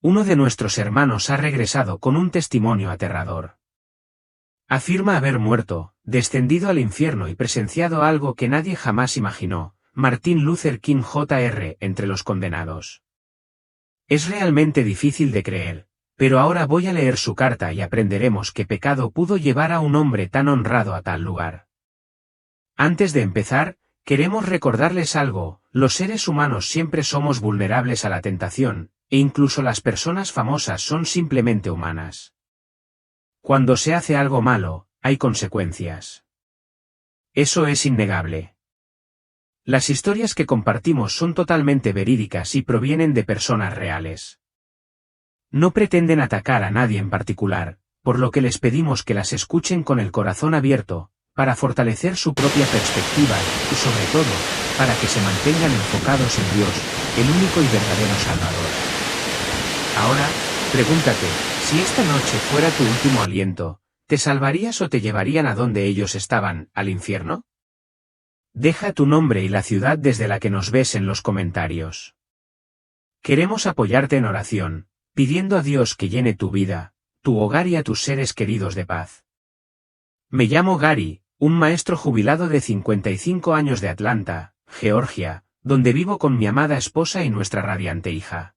uno de nuestros hermanos ha regresado con un testimonio aterrador. Afirma haber muerto, descendido al infierno y presenciado algo que nadie jamás imaginó. Martin Luther King Jr. entre los condenados. Es realmente difícil de creer, pero ahora voy a leer su carta y aprenderemos qué pecado pudo llevar a un hombre tan honrado a tal lugar. Antes de empezar, queremos recordarles algo: los seres humanos siempre somos vulnerables a la tentación, e incluso las personas famosas son simplemente humanas. Cuando se hace algo malo, hay consecuencias. Eso es innegable. Las historias que compartimos son totalmente verídicas y provienen de personas reales. No pretenden atacar a nadie en particular, por lo que les pedimos que las escuchen con el corazón abierto, para fortalecer su propia perspectiva y, sobre todo, para que se mantengan enfocados en Dios, el único y verdadero Salvador. Ahora, pregúntate, si esta noche fuera tu último aliento, ¿te salvarías o te llevarían a donde ellos estaban, al infierno? Deja tu nombre y la ciudad desde la que nos ves en los comentarios. Queremos apoyarte en oración, pidiendo a Dios que llene tu vida, tu hogar y a tus seres queridos de paz. Me llamo Gary, un maestro jubilado de 55 años de Atlanta, Georgia, donde vivo con mi amada esposa y nuestra radiante hija.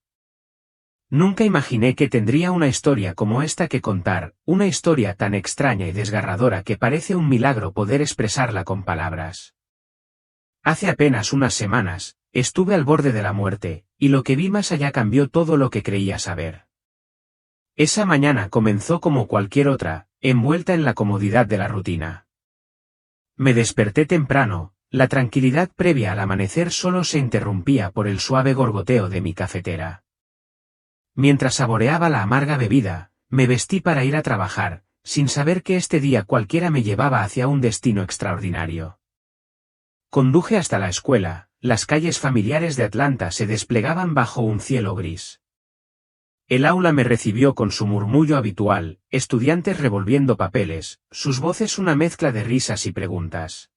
Nunca imaginé que tendría una historia como esta que contar, una historia tan extraña y desgarradora que parece un milagro poder expresarla con palabras. Hace apenas unas semanas, estuve al borde de la muerte, y lo que vi más allá cambió todo lo que creía saber. Esa mañana comenzó como cualquier otra, envuelta en la comodidad de la rutina. Me desperté temprano, la tranquilidad previa al amanecer solo se interrumpía por el suave gorgoteo de mi cafetera. Mientras saboreaba la amarga bebida, me vestí para ir a trabajar, sin saber que este día cualquiera me llevaba hacia un destino extraordinario. Conduje hasta la escuela, las calles familiares de Atlanta se desplegaban bajo un cielo gris. El aula me recibió con su murmullo habitual, estudiantes revolviendo papeles, sus voces una mezcla de risas y preguntas.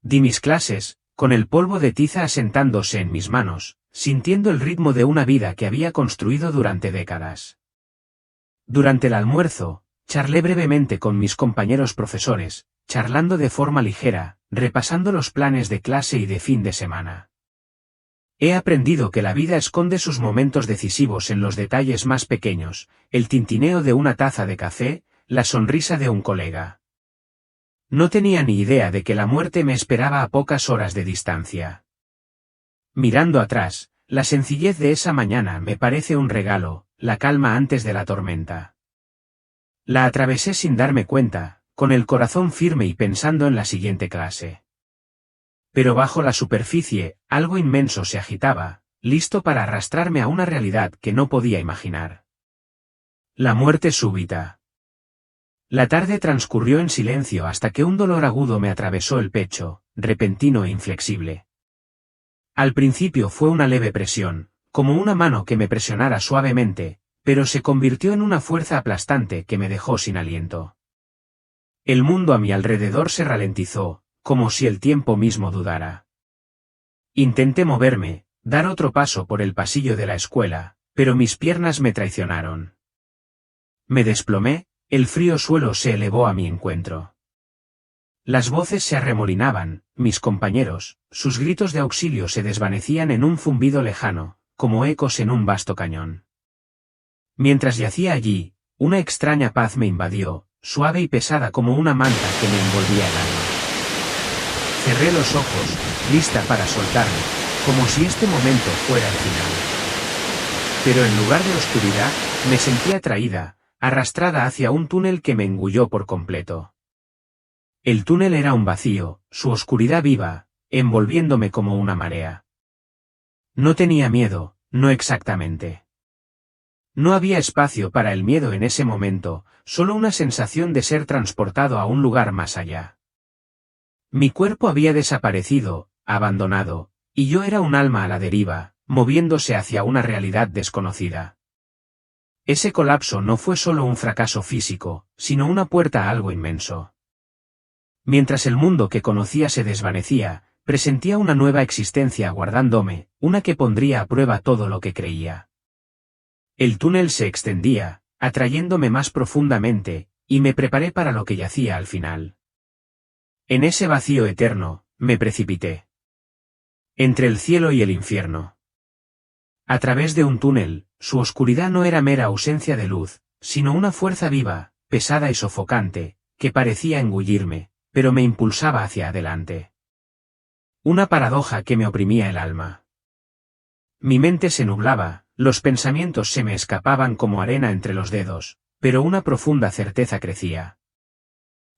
Di mis clases, con el polvo de tiza asentándose en mis manos, sintiendo el ritmo de una vida que había construido durante décadas. Durante el almuerzo, charlé brevemente con mis compañeros profesores, charlando de forma ligera, repasando los planes de clase y de fin de semana. He aprendido que la vida esconde sus momentos decisivos en los detalles más pequeños, el tintineo de una taza de café, la sonrisa de un colega. No tenía ni idea de que la muerte me esperaba a pocas horas de distancia. Mirando atrás, la sencillez de esa mañana me parece un regalo, la calma antes de la tormenta. La atravesé sin darme cuenta, con el corazón firme y pensando en la siguiente clase. Pero bajo la superficie, algo inmenso se agitaba, listo para arrastrarme a una realidad que no podía imaginar. La muerte súbita. La tarde transcurrió en silencio hasta que un dolor agudo me atravesó el pecho, repentino e inflexible. Al principio fue una leve presión, como una mano que me presionara suavemente, pero se convirtió en una fuerza aplastante que me dejó sin aliento. El mundo a mi alrededor se ralentizó, como si el tiempo mismo dudara. Intenté moverme, dar otro paso por el pasillo de la escuela, pero mis piernas me traicionaron. Me desplomé, el frío suelo se elevó a mi encuentro. Las voces se arremolinaban, mis compañeros, sus gritos de auxilio se desvanecían en un zumbido lejano, como ecos en un vasto cañón. Mientras yacía allí, una extraña paz me invadió, suave y pesada como una manta que me envolvía el alma. Cerré los ojos, lista para soltarme, como si este momento fuera el final. Pero en lugar de oscuridad, me sentí atraída, arrastrada hacia un túnel que me engulló por completo. El túnel era un vacío, su oscuridad viva, envolviéndome como una marea. No tenía miedo, no exactamente. No había espacio para el miedo en ese momento, solo una sensación de ser transportado a un lugar más allá. Mi cuerpo había desaparecido, abandonado, y yo era un alma a la deriva, moviéndose hacia una realidad desconocida. Ese colapso no fue solo un fracaso físico, sino una puerta a algo inmenso. Mientras el mundo que conocía se desvanecía, presentía una nueva existencia aguardándome, una que pondría a prueba todo lo que creía. El túnel se extendía, atrayéndome más profundamente, y me preparé para lo que yacía al final. En ese vacío eterno, me precipité. Entre el cielo y el infierno. A través de un túnel, su oscuridad no era mera ausencia de luz, sino una fuerza viva, pesada y sofocante, que parecía engullirme, pero me impulsaba hacia adelante. Una paradoja que me oprimía el alma. Mi mente se nublaba, los pensamientos se me escapaban como arena entre los dedos, pero una profunda certeza crecía.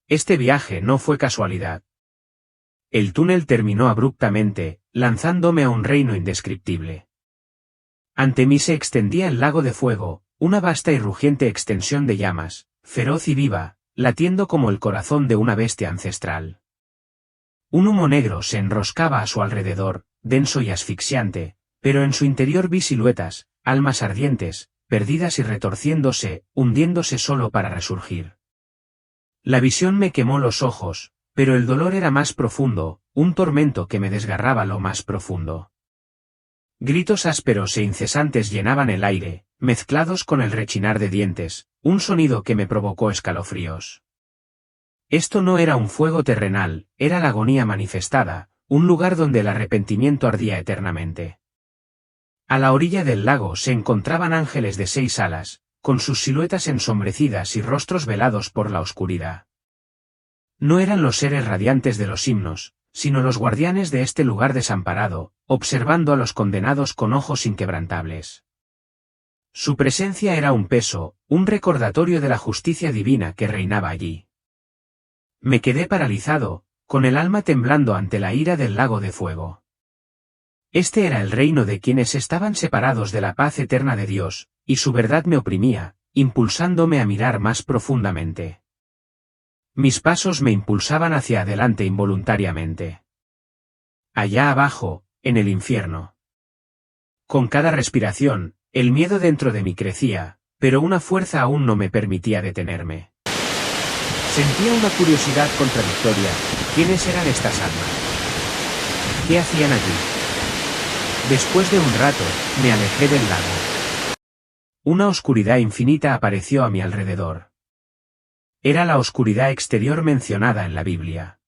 Este viaje no fue casualidad. El túnel terminó abruptamente, lanzándome a un reino indescriptible. Ante mí se extendía el lago de fuego, una vasta y rugiente extensión de llamas, feroz y viva, latiendo como el corazón de una bestia ancestral. Un humo negro se enroscaba a su alrededor, denso y asfixiante, pero en su interior vi siluetas, almas ardientes, perdidas y retorciéndose, hundiéndose solo para resurgir. La visión me quemó los ojos, pero el dolor era más profundo, un tormento que me desgarraba lo más profundo. Gritos ásperos e incesantes llenaban el aire, mezclados con el rechinar de dientes, un sonido que me provocó escalofríos. Esto no era un fuego terrenal, era la agonía manifestada, un lugar donde el arrepentimiento ardía eternamente. A la orilla del lago se encontraban ángeles de 6 alas, con sus siluetas ensombrecidas y rostros velados por la oscuridad. No eran los seres radiantes de los himnos, sino los guardianes de este lugar desamparado, observando a los condenados con ojos inquebrantables. Su presencia era un peso, un recordatorio de la justicia divina que reinaba allí. Me quedé paralizado, con el alma temblando ante la ira del lago de fuego. Este era el reino de quienes estaban separados de la paz eterna de Dios, y su verdad me oprimía, impulsándome a mirar más profundamente. Mis pasos me impulsaban hacia adelante involuntariamente. Allá abajo, en el infierno. Con cada respiración, el miedo dentro de mí crecía, pero una fuerza aún no me permitía detenerme. Sentía una curiosidad contradictoria. ¿Quiénes eran estas almas? ¿Qué hacían allí? Después de un rato, me alejé del lago. Una oscuridad infinita apareció a mi alrededor. Era la oscuridad exterior mencionada en la Biblia.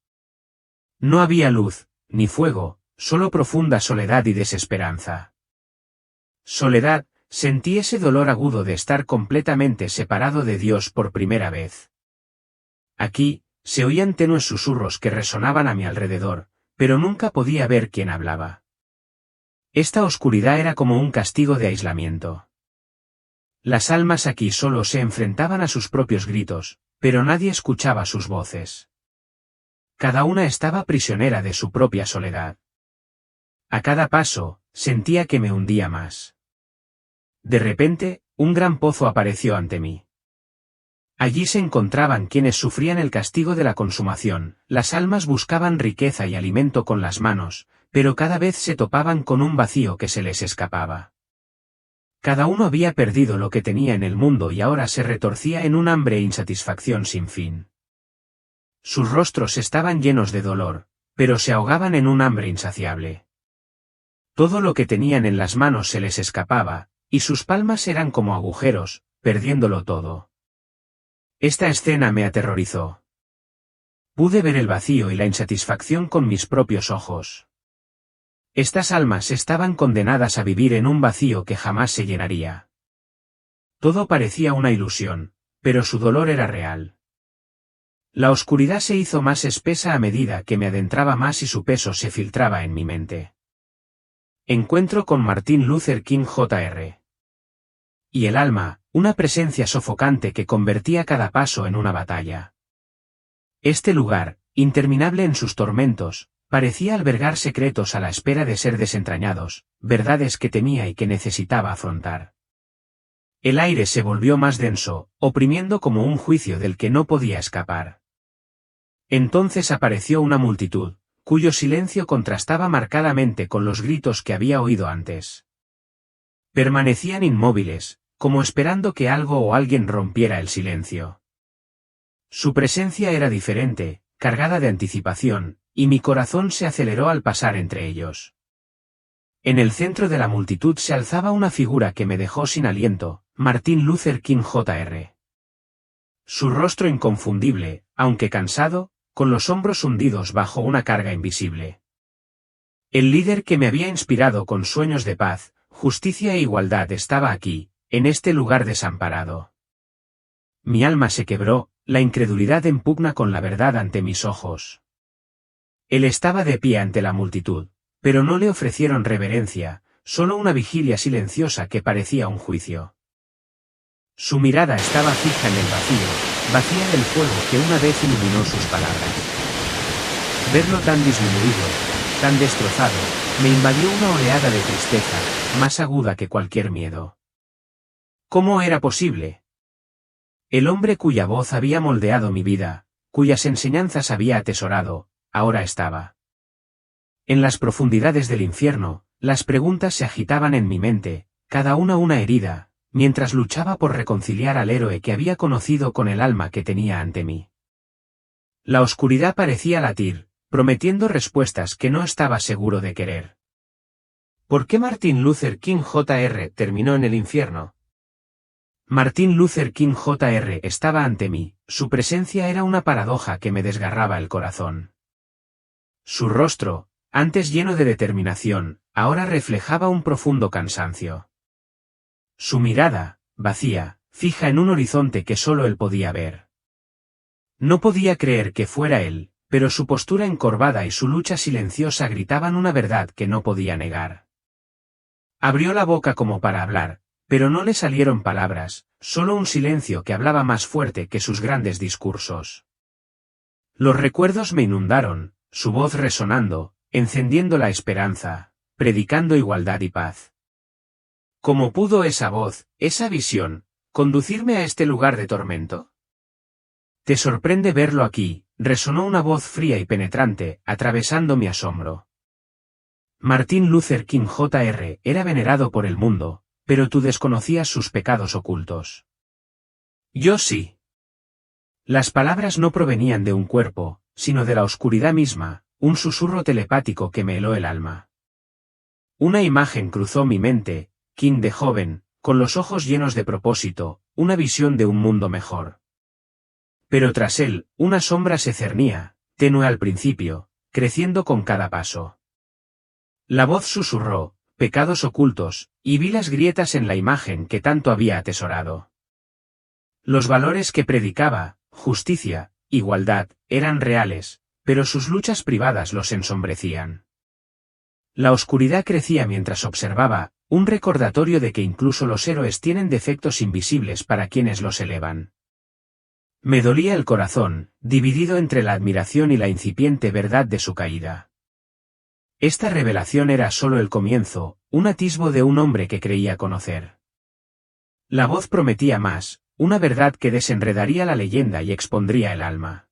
No había luz, ni fuego, solo profunda soledad y desesperanza. Soledad, sentí ese dolor agudo de estar completamente separado de Dios por primera vez. Aquí, se oían tenues susurros que resonaban a mi alrededor, pero nunca podía ver quién hablaba. Esta oscuridad era como un castigo de aislamiento. Las almas aquí solo se enfrentaban a sus propios gritos, pero nadie escuchaba sus voces. Cada una estaba prisionera de su propia soledad. A cada paso, sentía que me hundía más. De repente, un gran pozo apareció ante mí. Allí se encontraban quienes sufrían el castigo de la consumación, las almas buscaban riqueza y alimento con las manos, pero cada vez se topaban con un vacío que se les escapaba. Cada uno había perdido lo que tenía en el mundo y ahora se retorcía en un hambre e insatisfacción sin fin. Sus rostros estaban llenos de dolor, pero se ahogaban en un hambre insaciable. Todo lo que tenían en las manos se les escapaba, y sus palmas eran como agujeros, perdiéndolo todo. Esta escena me aterrorizó. Pude ver el vacío y la insatisfacción con mis propios ojos. Estas almas estaban condenadas a vivir en un vacío que jamás se llenaría. Todo parecía una ilusión, pero su dolor era real. La oscuridad se hizo más espesa a medida que me adentraba más y su peso se filtraba en mi mente. Encuentro con Martin Luther King Jr. Y el alma, una presencia sofocante que convertía cada paso en una batalla. Este lugar, interminable en sus tormentos, parecía albergar secretos a la espera de ser desentrañados, verdades que temía y que necesitaba afrontar. El aire se volvió más denso, oprimiendo como un juicio del que no podía escapar. Entonces apareció una multitud, cuyo silencio contrastaba marcadamente con los gritos que había oído antes. Permanecían inmóviles, como esperando que algo o alguien rompiera el silencio. Su presencia era diferente, cargada de anticipación, y mi corazón se aceleró al pasar entre ellos. En el centro de la multitud se alzaba una figura que me dejó sin aliento, Martin Luther King Jr. Su rostro inconfundible, aunque cansado, con los hombros hundidos bajo una carga invisible. El líder que me había inspirado con sueños de paz, justicia e igualdad estaba aquí, en este lugar desamparado. Mi alma se quebró, la incredulidad en pugna con la verdad ante mis ojos. Él estaba de pie ante la multitud, pero no le ofrecieron reverencia, solo una vigilia silenciosa que parecía un juicio. Su mirada estaba fija en el vacío, vacía del fuego que una vez iluminó sus palabras. Verlo tan disminuido, tan destrozado, me invadió una oleada de tristeza, más aguda que cualquier miedo. ¿Cómo era posible? El hombre cuya voz había moldeado mi vida, cuyas enseñanzas había atesorado, ahora estaba. En las profundidades del infierno, las preguntas se agitaban en mi mente, cada una herida, mientras luchaba por reconciliar al héroe que había conocido con el alma que tenía ante mí. La oscuridad parecía latir, prometiendo respuestas que no estaba seguro de querer. ¿Por qué Martin Luther King Jr. terminó en el infierno? Martin Luther King Jr. estaba ante mí, su presencia era una paradoja que me desgarraba el corazón. Su rostro, antes lleno de determinación, ahora reflejaba un profundo cansancio. Su mirada, vacía, fija en un horizonte que solo él podía ver. No podía creer que fuera él, pero su postura encorvada y su lucha silenciosa gritaban una verdad que no podía negar. Abrió la boca como para hablar, pero no le salieron palabras, solo un silencio que hablaba más fuerte que sus grandes discursos. Los recuerdos me inundaron, su voz resonando, encendiendo la esperanza, predicando igualdad y paz. ¿Cómo pudo esa voz, esa visión, conducirme a este lugar de tormento? ¿Te sorprende verlo aquí? Resonó una voz fría y penetrante, atravesando mi asombro. Martin Luther King Jr. era venerado por el mundo, pero tú desconocías sus pecados ocultos. Yo sí. Las palabras no provenían de un cuerpo, sino de la oscuridad misma, un susurro telepático que me heló el alma. Una imagen cruzó mi mente, King de joven, con los ojos llenos de propósito, una visión de un mundo mejor. Pero tras él, una sombra se cernía, tenue al principio, creciendo con cada paso. La voz susurró, pecados ocultos, y vi las grietas en la imagen que tanto había atesorado. Los valores que predicaba, justicia, igualdad, eran reales, pero sus luchas privadas los ensombrecían. La oscuridad crecía mientras observaba, un recordatorio de que incluso los héroes tienen defectos invisibles para quienes los elevan. Me dolía el corazón, dividido entre la admiración y la incipiente verdad de su caída. Esta revelación era solo el comienzo, un atisbo de un hombre que creía conocer. La voz prometía más, una verdad que desenredaría la leyenda y expondría el alma.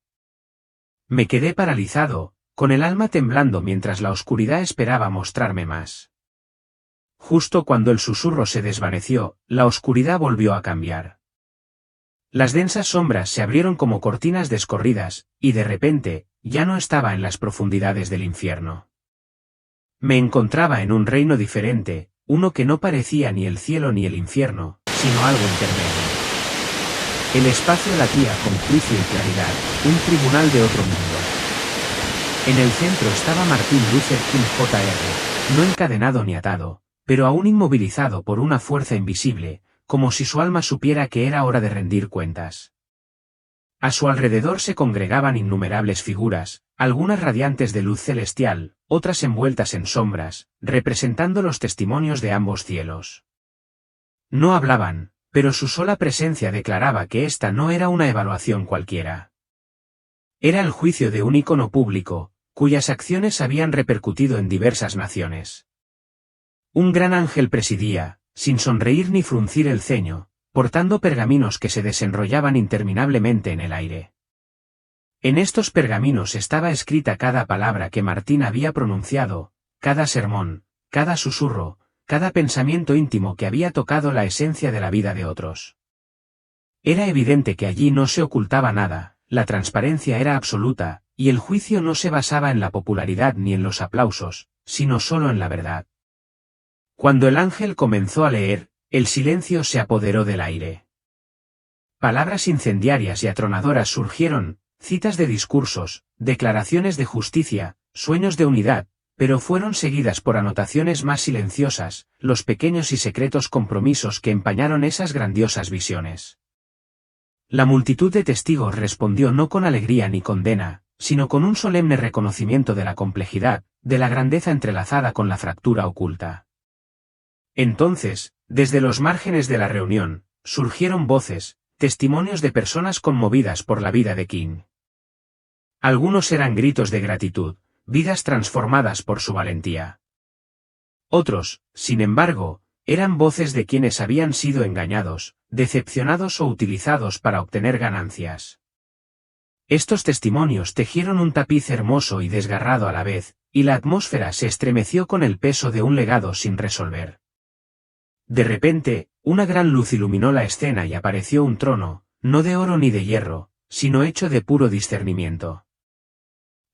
Me quedé paralizado, con el alma temblando mientras la oscuridad esperaba mostrarme más. Justo cuando el susurro se desvaneció, la oscuridad volvió a cambiar. Las densas sombras se abrieron como cortinas descorridas, y de repente, ya no estaba en las profundidades del infierno. Me encontraba en un reino diferente, uno que no parecía ni el cielo ni el infierno, sino algo intermedio. El espacio latía con juicio y claridad, un tribunal de otro mundo. En el centro estaba Martin Luther King Jr., no encadenado ni atado, pero aún inmovilizado por una fuerza invisible, como si su alma supiera que era hora de rendir cuentas. A su alrededor se congregaban innumerables figuras, algunas radiantes de luz celestial, otras envueltas en sombras, representando los testimonios de ambos cielos. No hablaban, pero su sola presencia declaraba que esta no era una evaluación cualquiera. Era el juicio de un ícono público, cuyas acciones habían repercutido en diversas naciones. Un gran ángel presidía, sin sonreír ni fruncir el ceño, portando pergaminos que se desenrollaban interminablemente en el aire. En estos pergaminos estaba escrita cada palabra que Martín había pronunciado, cada sermón, cada susurro, cada pensamiento íntimo que había tocado la esencia de la vida de otros. Era evidente que allí no se ocultaba nada, la transparencia era absoluta, y el juicio no se basaba en la popularidad ni en los aplausos, sino solo en la verdad. Cuando el ángel comenzó a leer, el silencio se apoderó del aire. Palabras incendiarias y atronadoras surgieron, citas de discursos, declaraciones de justicia, sueños de unidad, pero fueron seguidas por anotaciones más silenciosas, los pequeños y secretos compromisos que empañaron esas grandiosas visiones. La multitud de testigos respondió no con alegría ni condena, sino con un solemne reconocimiento de la complejidad, de la grandeza entrelazada con la fractura oculta. Entonces, desde los márgenes de la reunión, surgieron voces, testimonios de personas conmovidas por la vida de King. Algunos eran gritos de gratitud, vidas transformadas por su valentía. Otros, sin embargo, eran voces de quienes habían sido engañados, decepcionados o utilizados para obtener ganancias. Estos testimonios tejieron un tapiz hermoso y desgarrado a la vez, y la atmósfera se estremeció con el peso de un legado sin resolver. De repente, una gran luz iluminó la escena y apareció un trono, no de oro ni de hierro, sino hecho de puro discernimiento.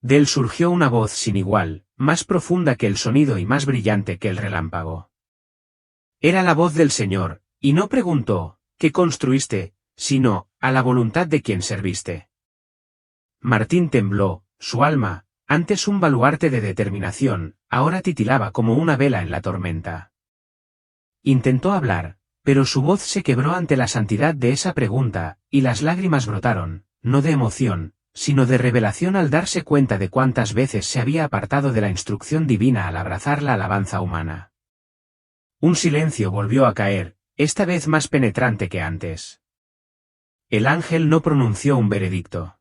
De él surgió una voz sin igual, más profunda que el sonido y más brillante que el relámpago. Era la voz del Señor, y no preguntó, ¿qué construiste?, sino, a la voluntad de quien serviste. Martín tembló, su alma, antes un baluarte de determinación, ahora titilaba como una vela en la tormenta. Intentó hablar, pero su voz se quebró ante la santidad de esa pregunta, y las lágrimas brotaron, no de emoción, sino de revelación al darse cuenta de cuántas veces se había apartado de la instrucción divina al abrazar la alabanza humana. Un silencio volvió a caer, esta vez más penetrante que antes. El ángel no pronunció un veredicto.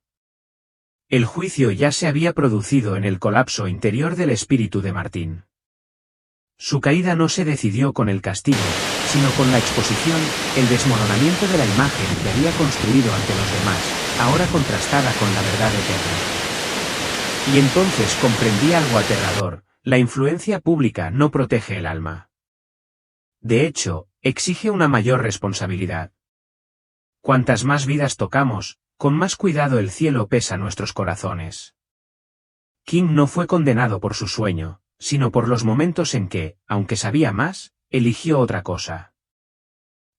El juicio ya se había producido en el colapso interior del espíritu de Martín. Su caída no se decidió con el castigo, sino con la exposición, el desmoronamiento de la imagen que había construido ante los demás, ahora contrastada con la verdad eterna. Y entonces comprendí algo aterrador: la influencia pública no protege el alma. De hecho, exige una mayor responsabilidad. Cuantas más vidas tocamos, con más cuidado el cielo pesa nuestros corazones. King no fue condenado por su sueño, sino por los momentos en que, aunque sabía más, eligió otra cosa.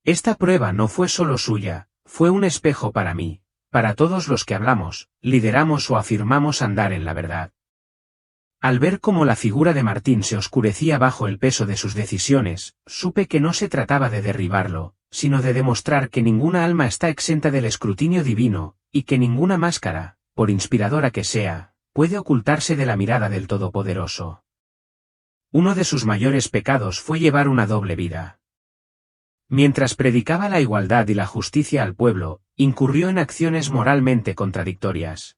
Esta prueba no fue solo suya, fue un espejo para mí, para todos los que hablamos, lideramos o afirmamos andar en la verdad. Al ver cómo la figura de Martín se oscurecía bajo el peso de sus decisiones, supe que no se trataba de derribarlo, sino de demostrar que ninguna alma está exenta del escrutinio divino, y que ninguna máscara, por inspiradora que sea, puede ocultarse de la mirada del Todopoderoso. Uno de sus mayores pecados fue llevar una doble vida. Mientras predicaba la igualdad y la justicia al pueblo, incurrió en acciones moralmente contradictorias.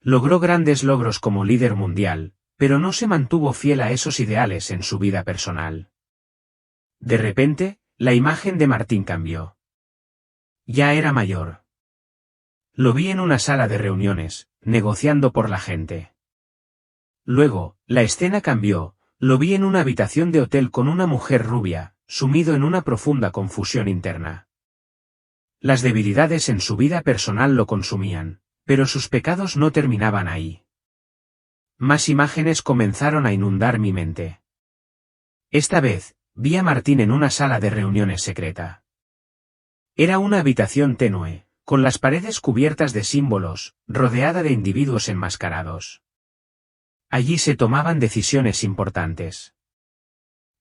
Logró grandes logros como líder mundial, pero no se mantuvo fiel a esos ideales en su vida personal. De repente, la imagen de Martín cambió. Ya era mayor. Lo vi en una sala de reuniones, negociando por la gente. Luego, la escena cambió, lo vi en una habitación de hotel con una mujer rubia, sumido en una profunda confusión interna. Las debilidades en su vida personal lo consumían, pero sus pecados no terminaban ahí. Más imágenes comenzaron a inundar mi mente. Esta vez, vi a Martín en una sala de reuniones secreta. Era una habitación tenue, con las paredes cubiertas de símbolos, rodeada de individuos enmascarados. Allí se tomaban decisiones importantes.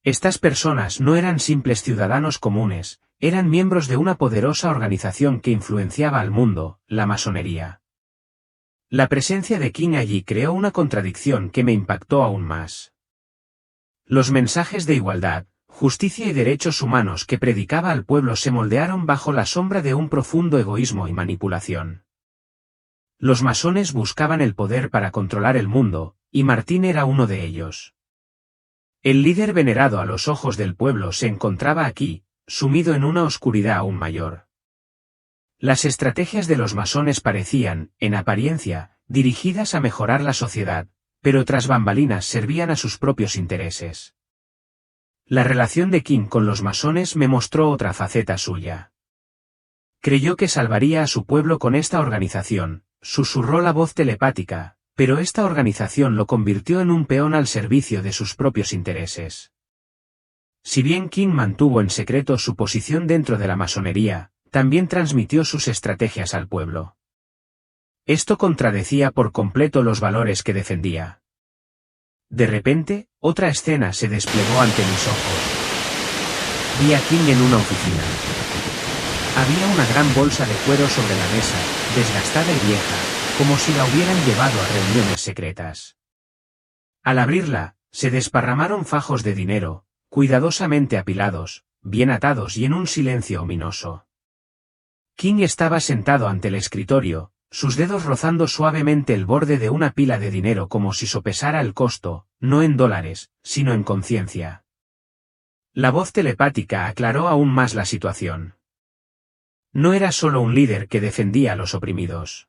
Estas personas no eran simples ciudadanos comunes, eran miembros de una poderosa organización que influenciaba al mundo, la masonería. La presencia de King allí creó una contradicción que me impactó aún más. Los mensajes de igualdad, justicia y derechos humanos que predicaba al pueblo se moldearon bajo la sombra de un profundo egoísmo y manipulación. Los masones buscaban el poder para controlar el mundo, y Martín era uno de ellos. El líder venerado a los ojos del pueblo se encontraba aquí, sumido en una oscuridad aún mayor. Las estrategias de los masones parecían, en apariencia, dirigidas a mejorar la sociedad, pero tras bambalinas servían a sus propios intereses. La relación de King con los masones me mostró otra faceta suya. Creyó que salvaría a su pueblo con esta organización, susurró la voz telepática, pero esta organización lo convirtió en un peón al servicio de sus propios intereses. Si bien King mantuvo en secreto su posición dentro de la masonería, también transmitió sus estrategias al pueblo. Esto contradecía por completo los valores que defendía. De repente, otra escena se desplegó ante mis ojos. Vi a King en una oficina. Había una gran bolsa de cuero sobre la mesa, desgastada y vieja, como si la hubieran llevado a reuniones secretas. Al abrirla, se desparramaron fajos de dinero, cuidadosamente apilados, bien atados y en un silencio ominoso. King estaba sentado ante el escritorio, sus dedos rozando suavemente el borde de una pila de dinero como si sopesara el costo, no en dólares, sino en conciencia. La voz telepática aclaró aún más la situación. No era solo un líder que defendía a los oprimidos.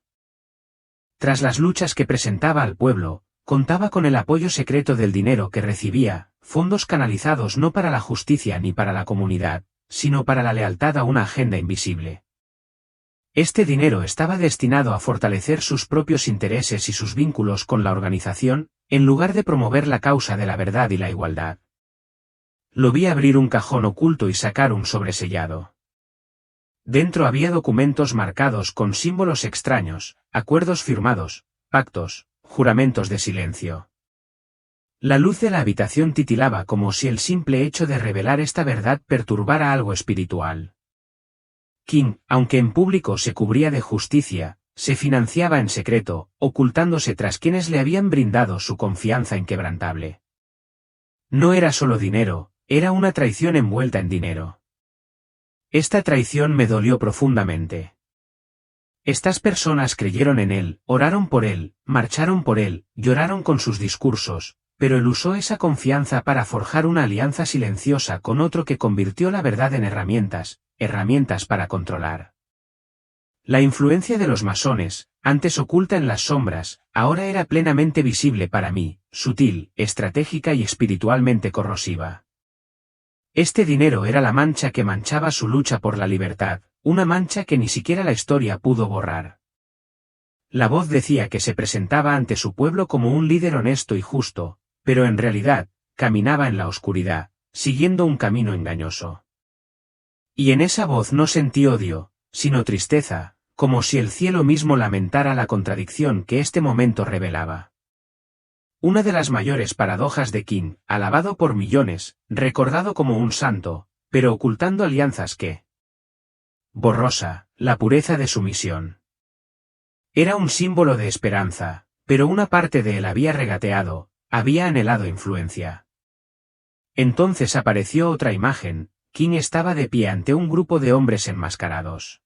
Tras las luchas que presentaba al pueblo, contaba con el apoyo secreto del dinero que recibía, fondos canalizados no para la justicia ni para la comunidad, sino para la lealtad a una agenda invisible. Este dinero estaba destinado a fortalecer sus propios intereses y sus vínculos con la organización, en lugar de promover la causa de la verdad y la igualdad. Lo vi abrir un cajón oculto y sacar un sobresellado. Dentro había documentos marcados con símbolos extraños, acuerdos firmados, pactos, juramentos de silencio. La luz de la habitación titilaba como si el simple hecho de revelar esta verdad perturbara algo espiritual. King, aunque en público se cubría de justicia, se financiaba en secreto, ocultándose tras quienes le habían brindado su confianza inquebrantable. No era solo dinero, era una traición envuelta en dinero. Esta traición me dolió profundamente. Estas personas creyeron en él, oraron por él, marcharon por él, lloraron con sus discursos, pero él usó esa confianza para forjar una alianza silenciosa con otro que convirtió la verdad en herramientas para controlar. La influencia de los masones, antes oculta en las sombras, ahora era plenamente visible para mí, sutil, estratégica y espiritualmente corrosiva. Este dinero era la mancha que manchaba su lucha por la libertad, una mancha que ni siquiera la historia pudo borrar. La voz decía que se presentaba ante su pueblo como un líder honesto y justo, pero en realidad, caminaba en la oscuridad, siguiendo un camino engañoso. Y en esa voz no sentí odio, sino tristeza, como si el cielo mismo lamentara la contradicción que este momento revelaba. Una de las mayores paradojas de King, alabado por millones, recordado como un santo, pero ocultando alianzas que... borrosa, la pureza de su misión. Era un símbolo de esperanza, pero una parte de él había regateado, había anhelado influencia. Entonces apareció otra imagen, King estaba de pie ante un grupo de hombres enmascarados.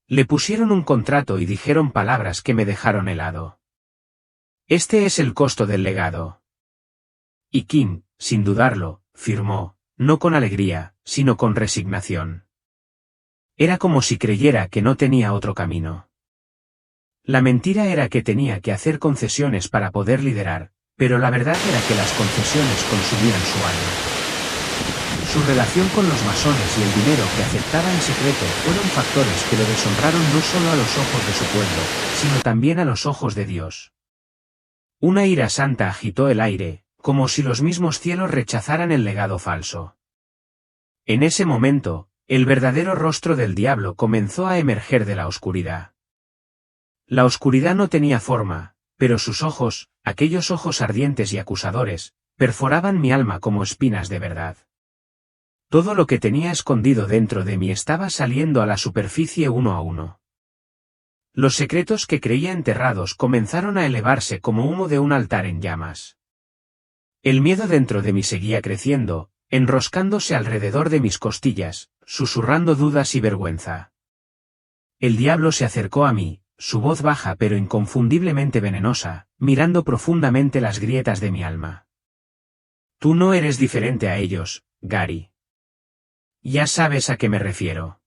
Le pusieron un contrato y dijeron palabras que me dejaron helado. Este es el costo del legado. Y King, sin dudarlo, firmó, no con alegría, sino con resignación. Era como si creyera que no tenía otro camino. La mentira era que tenía que hacer concesiones para poder liderar, pero la verdad era que las concesiones consumían su alma. Su relación con los masones y el dinero que aceptaba en secreto fueron factores que lo deshonraron no solo a los ojos de su pueblo, sino también a los ojos de Dios. Una ira santa agitó el aire, como si los mismos cielos rechazaran el legado falso. En ese momento, el verdadero rostro del diablo comenzó a emerger de la oscuridad. La oscuridad no tenía forma, pero sus ojos, aquellos ojos ardientes y acusadores, perforaban mi alma como espinas de verdad. Todo lo que tenía escondido dentro de mí estaba saliendo a la superficie uno a uno. Los secretos que creía enterrados comenzaron a elevarse como humo de un altar en llamas. El miedo dentro de mí seguía creciendo, enroscándose alrededor de mis costillas, susurrando dudas y vergüenza. El diablo se acercó a mí, su voz baja pero inconfundiblemente venenosa, mirando profundamente las grietas de mi alma. Tú no eres diferente a ellos, Gary. Ya sabes a qué me refiero.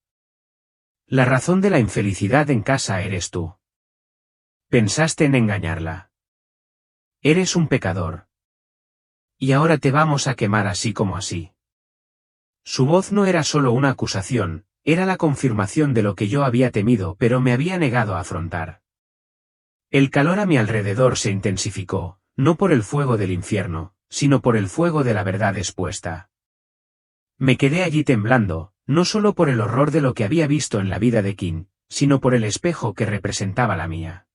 La razón de la infelicidad en casa eres tú. Pensaste en engañarla. Eres un pecador. Y ahora te vamos a quemar así como así. Su voz no era solo una acusación, era la confirmación de lo que yo había temido pero me había negado a afrontar. El calor a mi alrededor se intensificó, no por el fuego del infierno, sino por el fuego de la verdad expuesta. Me quedé allí temblando, no solo por el horror de lo que había visto en la vida de King, sino por el espejo que representaba la mía.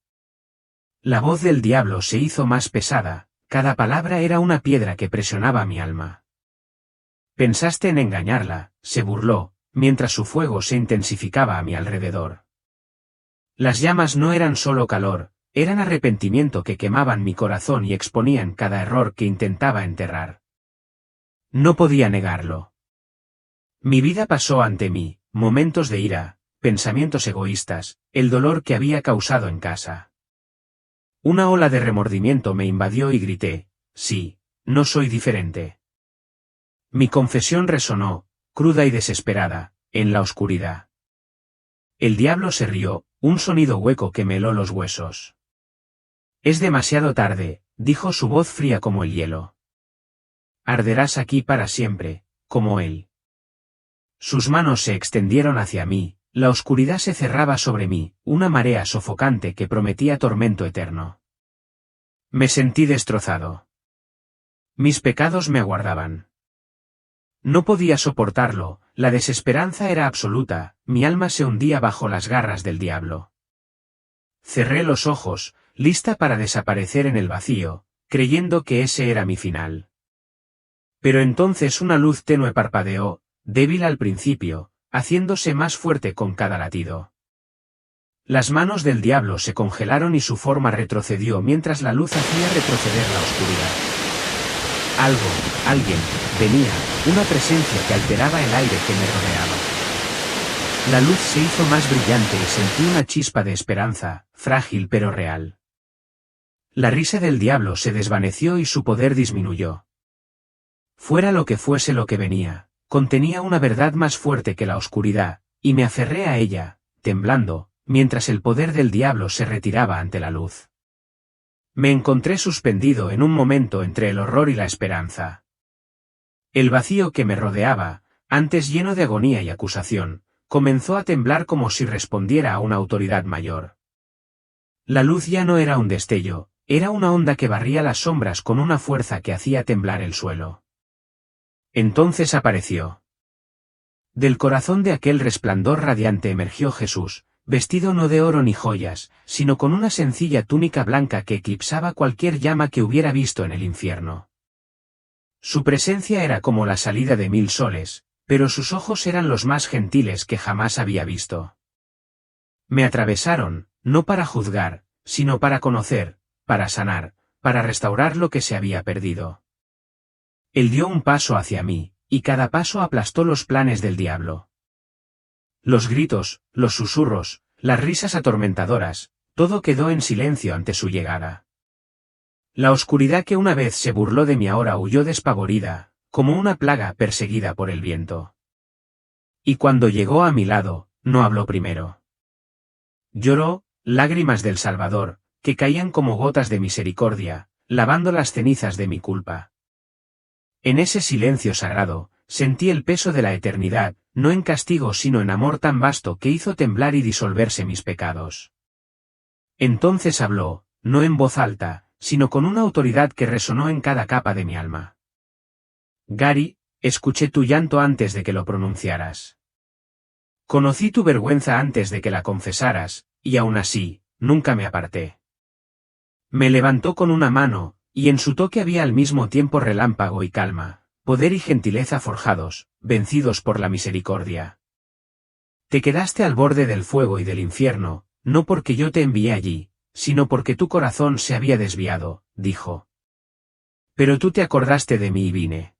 La voz del diablo se hizo más pesada, cada palabra era una piedra que presionaba mi alma. Pensaste en engañarla, se burló, mientras su fuego se intensificaba a mi alrededor. Las llamas no eran solo calor, eran arrepentimiento que quemaban mi corazón y exponían cada error que intentaba enterrar. No podía negarlo. Mi vida pasó ante mí, momentos de ira, pensamientos egoístas, el dolor que había causado en casa. Una ola de remordimiento me invadió y grité, sí, no soy diferente. Mi confesión resonó, cruda y desesperada, en la oscuridad. El diablo se rió, un sonido hueco que me heló los huesos. Es demasiado tarde, dijo su voz fría como el hielo. Arderás aquí para siempre, como él. Sus manos se extendieron hacia mí, la oscuridad se cerraba sobre mí, una marea sofocante que prometía tormento eterno. Me sentí destrozado. Mis pecados me aguardaban. No podía soportarlo, la desesperanza era absoluta, mi alma se hundía bajo las garras del diablo. Cerré los ojos, lista para desaparecer en el vacío, creyendo que ese era mi final. Pero entonces una luz tenue parpadeó, débil al principio, haciéndose más fuerte con cada latido. Las manos del diablo se congelaron y su forma retrocedió mientras la luz hacía retroceder la oscuridad. Alguien, venía, una presencia que alteraba el aire que me rodeaba. La luz se hizo más brillante y sentí una chispa de esperanza, frágil pero real. La risa del diablo se desvaneció y su poder disminuyó. Fuera lo que fuese lo que venía, contenía una verdad más fuerte que la oscuridad, y me aferré a ella, temblando, mientras el poder del diablo se retiraba ante la luz. Me encontré suspendido en un momento entre el horror y la esperanza. El vacío que me rodeaba, antes lleno de agonía y acusación, comenzó a temblar como si respondiera a una autoridad mayor. La luz ya no era un destello, era una onda que barría las sombras con una fuerza que hacía temblar el suelo. Entonces apareció. Del corazón de aquel resplandor radiante emergió Jesús, vestido no de oro ni joyas, sino con una sencilla túnica blanca que eclipsaba cualquier llama que hubiera visto en el infierno. Su presencia era como la salida de 1000 soles, pero sus ojos eran los más gentiles que jamás había visto. Me atravesaron, no para juzgar, sino para conocer, para sanar, para restaurar lo que se había perdido. Él dio un paso hacia mí, y cada paso aplastó los planes del diablo. Los gritos, los susurros, las risas atormentadoras, todo quedó en silencio ante su llegada. La oscuridad que una vez se burló de mí ahora huyó despavorida, como una plaga perseguida por el viento. Y cuando llegó a mi lado, no habló primero. Lloró, lágrimas del Salvador, que caían como gotas de misericordia, lavando las cenizas de mi culpa. En ese silencio sagrado, sentí el peso de la eternidad, no en castigo sino en amor tan vasto que hizo temblar y disolverse mis pecados. Entonces habló, no en voz alta, sino con una autoridad que resonó en cada capa de mi alma. Gary, escuché tu llanto antes de que lo pronunciaras. Conocí tu vergüenza antes de que la confesaras, y aún así, nunca me aparté. Me levantó con una mano, y en su toque había al mismo tiempo relámpago y calma, poder y gentileza forjados, vencidos por la misericordia. Te quedaste al borde del fuego y del infierno, no porque yo te envié allí, sino porque tu corazón se había desviado, dijo. Pero tú te acordaste de mí y vine.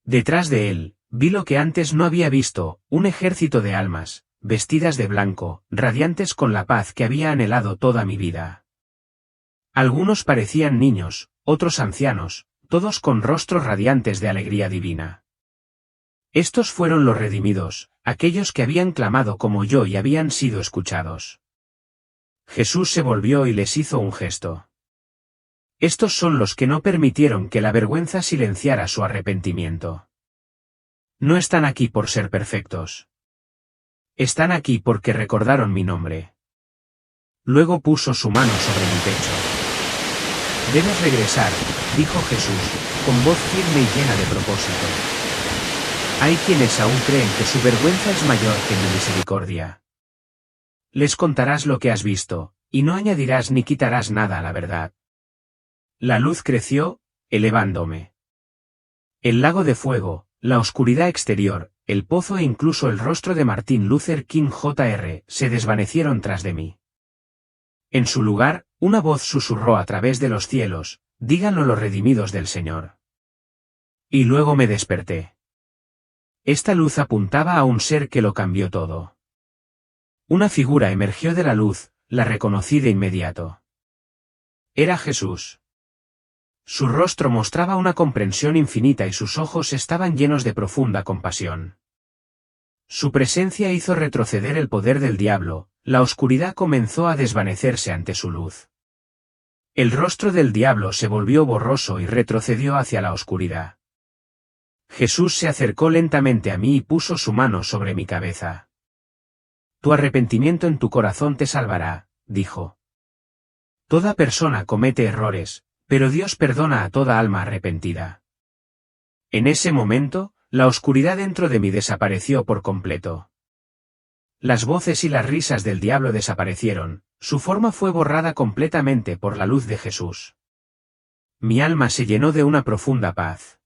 Detrás de él, vi lo que antes no había visto, un ejército de almas, vestidas de blanco, radiantes con la paz que había anhelado toda mi vida. Algunos parecían niños, otros ancianos, todos con rostros radiantes de alegría divina. Estos fueron los redimidos, aquellos que habían clamado como yo y habían sido escuchados. Jesús se volvió y les hizo un gesto. Estos son los que no permitieron que la vergüenza silenciara su arrepentimiento. No están aquí por ser perfectos. Están aquí porque recordaron mi nombre. Luego puso su mano sobre mi pecho. Debes regresar, dijo Jesús, con voz firme y llena de propósito. Hay quienes aún creen que su vergüenza es mayor que mi misericordia. Les contarás lo que has visto, y no añadirás ni quitarás nada a la verdad. La luz creció, elevándome. El lago de fuego, la oscuridad exterior, el pozo e incluso el rostro de Martin Luther King Jr. se desvanecieron tras de mí. En su lugar, una voz susurró a través de los cielos, díganlo los redimidos del Señor. Y luego me desperté. Esta luz apuntaba a un ser que lo cambió todo. Una figura emergió de la luz, la reconocí de inmediato. Era Jesús. Su rostro mostraba una comprensión infinita y sus ojos estaban llenos de profunda compasión. Su presencia hizo retroceder el poder del diablo, la oscuridad comenzó a desvanecerse ante su luz. El rostro del diablo se volvió borroso y retrocedió hacia la oscuridad. Jesús se acercó lentamente a mí y puso su mano sobre mi cabeza. Tu arrepentimiento en tu corazón te salvará, dijo. Toda persona comete errores, pero Dios perdona a toda alma arrepentida. En ese momento, la oscuridad dentro de mí desapareció por completo. Las voces y las risas del diablo desaparecieron, su forma fue borrada completamente por la luz de Jesús. Mi alma se llenó de una profunda paz.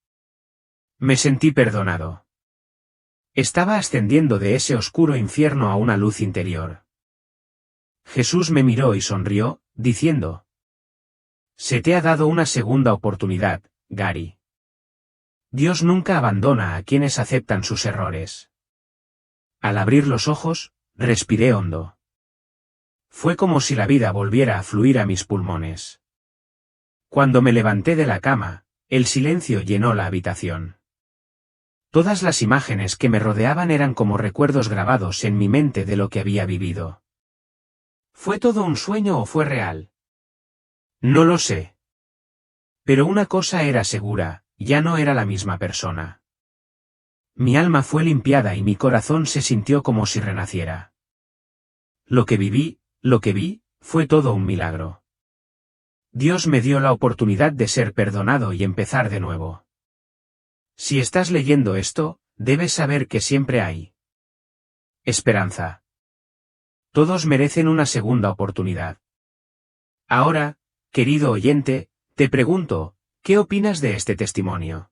Me sentí perdonado. Estaba ascendiendo de ese oscuro infierno a una luz interior. Jesús me miró y sonrió, diciendo: Se te ha dado una segunda oportunidad, Gary. Dios nunca abandona a quienes aceptan sus errores. Al abrir los ojos, respiré hondo. Fue como si la vida volviera a fluir a mis pulmones. Cuando me levanté de la cama, el silencio llenó la habitación. Todas las imágenes que me rodeaban eran como recuerdos grabados en mi mente de lo que había vivido. ¿Fue todo un sueño o fue real? No lo sé. Pero una cosa era segura, ya no era la misma persona. Mi alma fue limpiada y mi corazón se sintió como si renaciera. Lo que viví, lo que vi, fue todo un milagro. Dios me dio la oportunidad de ser perdonado y empezar de nuevo. Si estás leyendo esto, debes saber que siempre hay esperanza. Todos merecen una segunda oportunidad. Ahora, querido oyente, te pregunto, ¿qué opinas de este testimonio?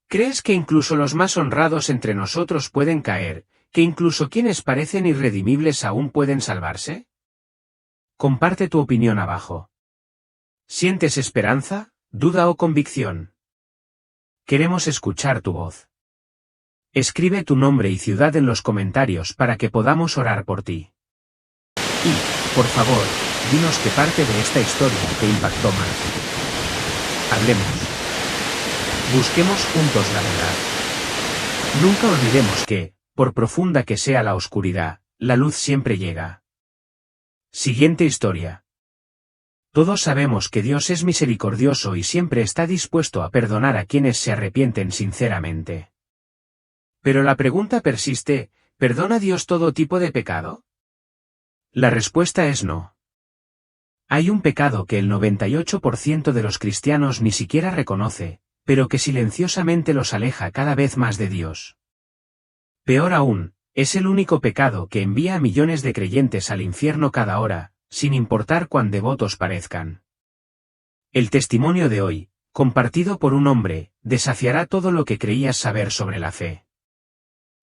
¿Crees que incluso los más honrados entre nosotros pueden caer, que incluso quienes parecen irredimibles aún pueden salvarse? Comparte tu opinión abajo. ¿Sientes esperanza, duda o convicción? Queremos escuchar tu voz. Escribe tu nombre y ciudad en los comentarios para que podamos orar por ti. Y, por favor, dinos qué parte de esta historia te impactó más. Hablemos. Busquemos juntos la verdad. Nunca olvidemos que, por profunda que sea la oscuridad, la luz siempre llega. Siguiente historia. Todos sabemos que Dios es misericordioso y siempre está dispuesto a perdonar a quienes se arrepienten sinceramente. Pero la pregunta persiste, ¿perdona Dios todo tipo de pecado? La respuesta es no. Hay un pecado que el 98% de los cristianos ni siquiera reconoce, pero que silenciosamente los aleja cada vez más de Dios. Peor aún, es el único pecado que envía a millones de creyentes al infierno cada hora, sin importar cuán devotos parezcan. El testimonio de hoy, compartido por un hombre, desafiará todo lo que creías saber sobre la fe.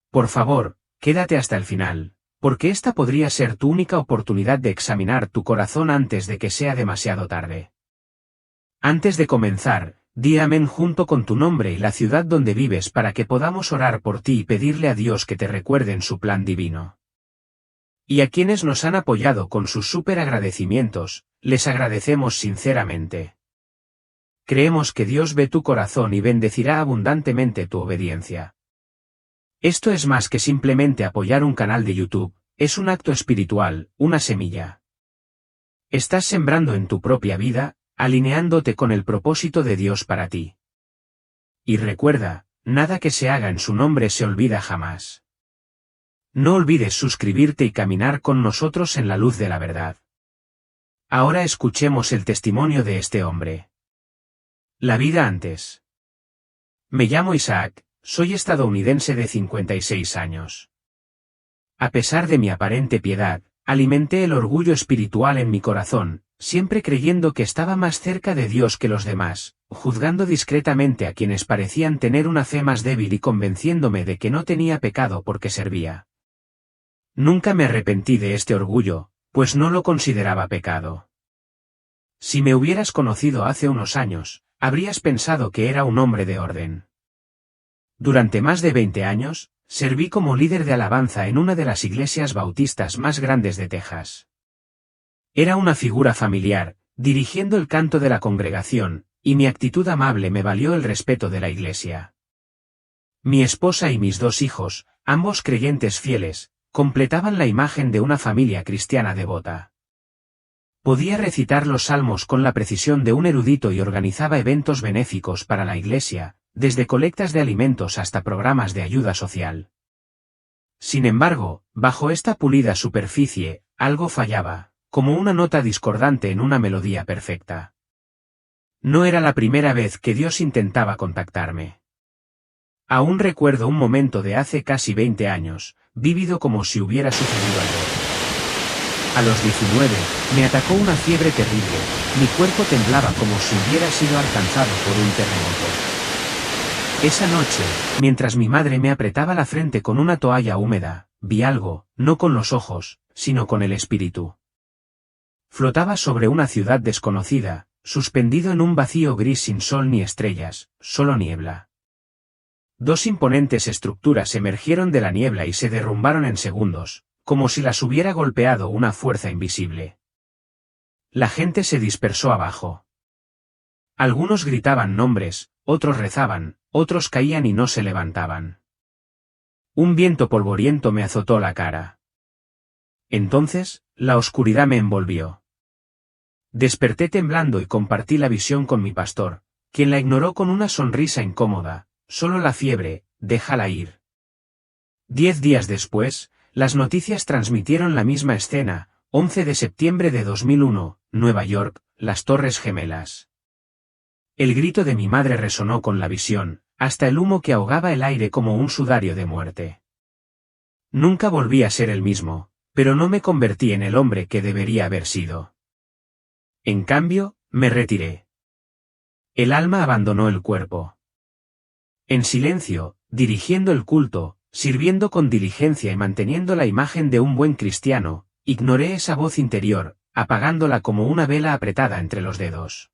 Por favor, quédate hasta el final, porque esta podría ser tu única oportunidad de examinar tu corazón antes de que sea demasiado tarde. Antes de comenzar, di amén junto con tu nombre y la ciudad donde vives para que podamos orar por ti y pedirle a Dios que te recuerde en su plan divino. Y a quienes nos han apoyado con sus súper agradecimientos, les agradecemos sinceramente. Creemos que Dios ve tu corazón y bendecirá abundantemente tu obediencia. Esto es más que simplemente apoyar un canal de YouTube, es un acto espiritual, una semilla. Estás sembrando en tu propia vida, alineándote con el propósito de Dios para ti. Y recuerda, nada que se haga en su nombre se olvida jamás. No olvides suscribirte y caminar con nosotros en la luz de la verdad. Ahora escuchemos el testimonio de este hombre. La vida antes. Me llamo Isaac, soy estadounidense de 56 años. A pesar de mi aparente piedad, alimenté el orgullo espiritual en mi corazón, siempre creyendo que estaba más cerca de Dios que los demás, juzgando discretamente a quienes parecían tener una fe más débil y convenciéndome de que no tenía pecado porque servía. Nunca me arrepentí de este orgullo, pues no lo consideraba pecado. Si me hubieras conocido hace unos años, habrías pensado que era un hombre de orden. Durante más de 20 años, serví como líder de alabanza en una de las iglesias bautistas más grandes de Texas. Era una figura familiar, dirigiendo el canto de la congregación, y mi actitud amable me valió el respeto de la iglesia. Mi esposa y mis 2 hijos, ambos creyentes fieles, completaban la imagen de una familia cristiana devota. Podía recitar los salmos con la precisión de un erudito y organizaba eventos benéficos para la iglesia, desde colectas de alimentos hasta programas de ayuda social. Sin embargo, bajo esta pulida superficie, algo fallaba, como una nota discordante en una melodía perfecta. No era la primera vez que Dios intentaba contactarme. Aún recuerdo un momento de hace casi 20 años, vívido como si hubiera sucedido ayer. A los 19, me atacó una fiebre terrible, mi cuerpo temblaba como si hubiera sido alcanzado por un terremoto. Esa noche, mientras mi madre me apretaba la frente con una toalla húmeda, vi algo, no con los ojos, sino con el espíritu. Flotaba sobre una ciudad desconocida, suspendido en un vacío gris sin sol ni estrellas, solo niebla. 2 imponentes estructuras emergieron de la niebla y se derrumbaron en segundos, como si las hubiera golpeado una fuerza invisible. La gente se dispersó abajo. Algunos gritaban nombres, otros rezaban, otros caían y no se levantaban. Un viento polvoriento me azotó la cara. Entonces, la oscuridad me envolvió. Desperté temblando y compartí la visión con mi pastor, quien la ignoró con una sonrisa incómoda. Solo la fiebre, déjala ir. 10 días después, las noticias transmitieron la misma escena, 11 de septiembre de 2001, Nueva York, las Torres Gemelas. El grito de mi madre resonó con la visión, hasta el humo que ahogaba el aire como un sudario de muerte. Nunca volví a ser el mismo, pero no me convertí en el hombre que debería haber sido. En cambio, me retiré. El alma abandonó el cuerpo. En silencio, dirigiendo el culto, sirviendo con diligencia y manteniendo la imagen de un buen cristiano, ignoré esa voz interior, apagándola como una vela apretada entre los dedos.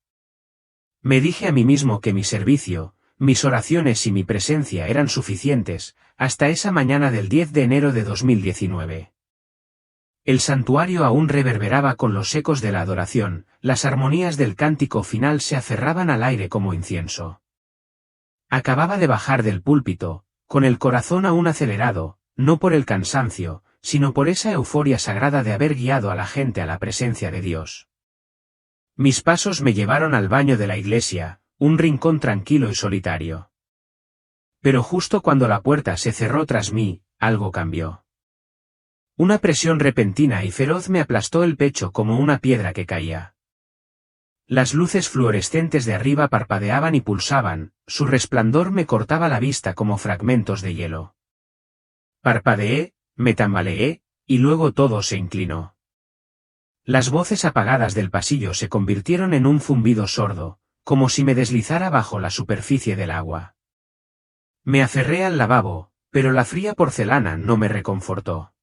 Me dije a mí mismo que mi servicio, mis oraciones y mi presencia eran suficientes, hasta esa mañana del 10 de enero de 2019. El santuario aún reverberaba con los ecos de la adoración, las armonías del cántico final se aferraban al aire como incienso. Acababa de bajar del púlpito, con el corazón aún acelerado, no por el cansancio, sino por esa euforia sagrada de haber guiado a la gente a la presencia de Dios. Mis pasos me llevaron al baño de la iglesia, un rincón tranquilo y solitario. Pero justo cuando la puerta se cerró tras mí, algo cambió. Una presión repentina y feroz me aplastó el pecho como una piedra que caía. Las luces fluorescentes de arriba parpadeaban y pulsaban, su resplandor me cortaba la vista como fragmentos de hielo. Parpadeé, me tambaleé, y luego todo se inclinó. Las voces apagadas del pasillo se convirtieron en un zumbido sordo, como si me deslizara bajo la superficie del agua. Me aferré al lavabo, pero la fría porcelana no me reconfortó.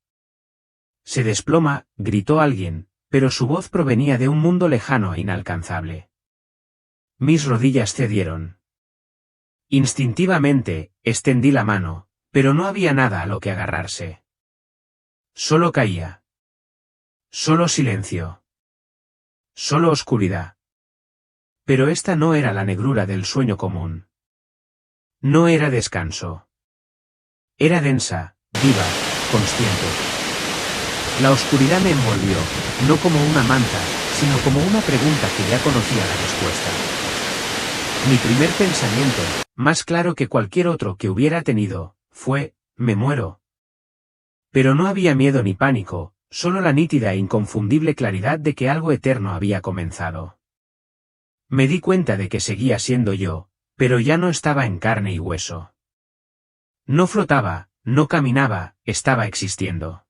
Se desploma, gritó alguien, pero su voz provenía de un mundo lejano e inalcanzable. Mis rodillas cedieron. Instintivamente, extendí la mano, pero no había nada a lo que agarrarse. Solo caía. Solo silencio. Solo oscuridad. Pero esta no era la negrura del sueño común. No era descanso. Era densa, viva, consciente. La oscuridad me envolvió, no como una manta, sino como una pregunta que ya conocía la respuesta. Mi primer pensamiento, más claro que cualquier otro que hubiera tenido, fue, me muero. Pero no había miedo ni pánico, solo la nítida e inconfundible claridad de que algo eterno había comenzado. Me di cuenta de que seguía siendo yo, pero ya no estaba en carne y hueso. No flotaba, no caminaba, estaba existiendo.